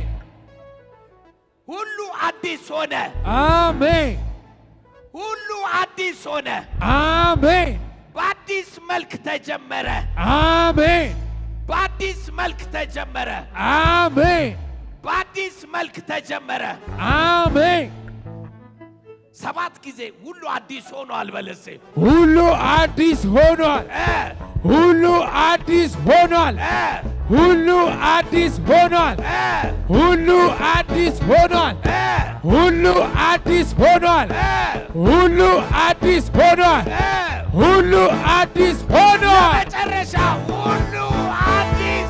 ሁሉ አዲስ ሆነ። አሜን። ሁሉ አዲስ ሆነ። አሜን። በአዲስ መልክ ተጀመረ። አሜን። በአዲስ መልክ ተጀመረ። አሜን። በአዲስ መልክ ተጀመረ። አሜን። 7 ጊዜ ሁሉ አዲስ ሆኗል በለሴ። ሁሉ አዲስ ሆኗል። ሁሉ አዲስ ሆኗል። ሁሉ አዲስ ሆኗል። ሁሉ አዲስ ሆኗል። ሁሉ አዲስ ሆኗል። ሁሉ አዲስ ሆኗል። ሁሉ አዲስ ሆኗል። መጨረሻ ሁሉ አዲስ።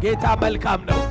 ጌታ መልካም ነው።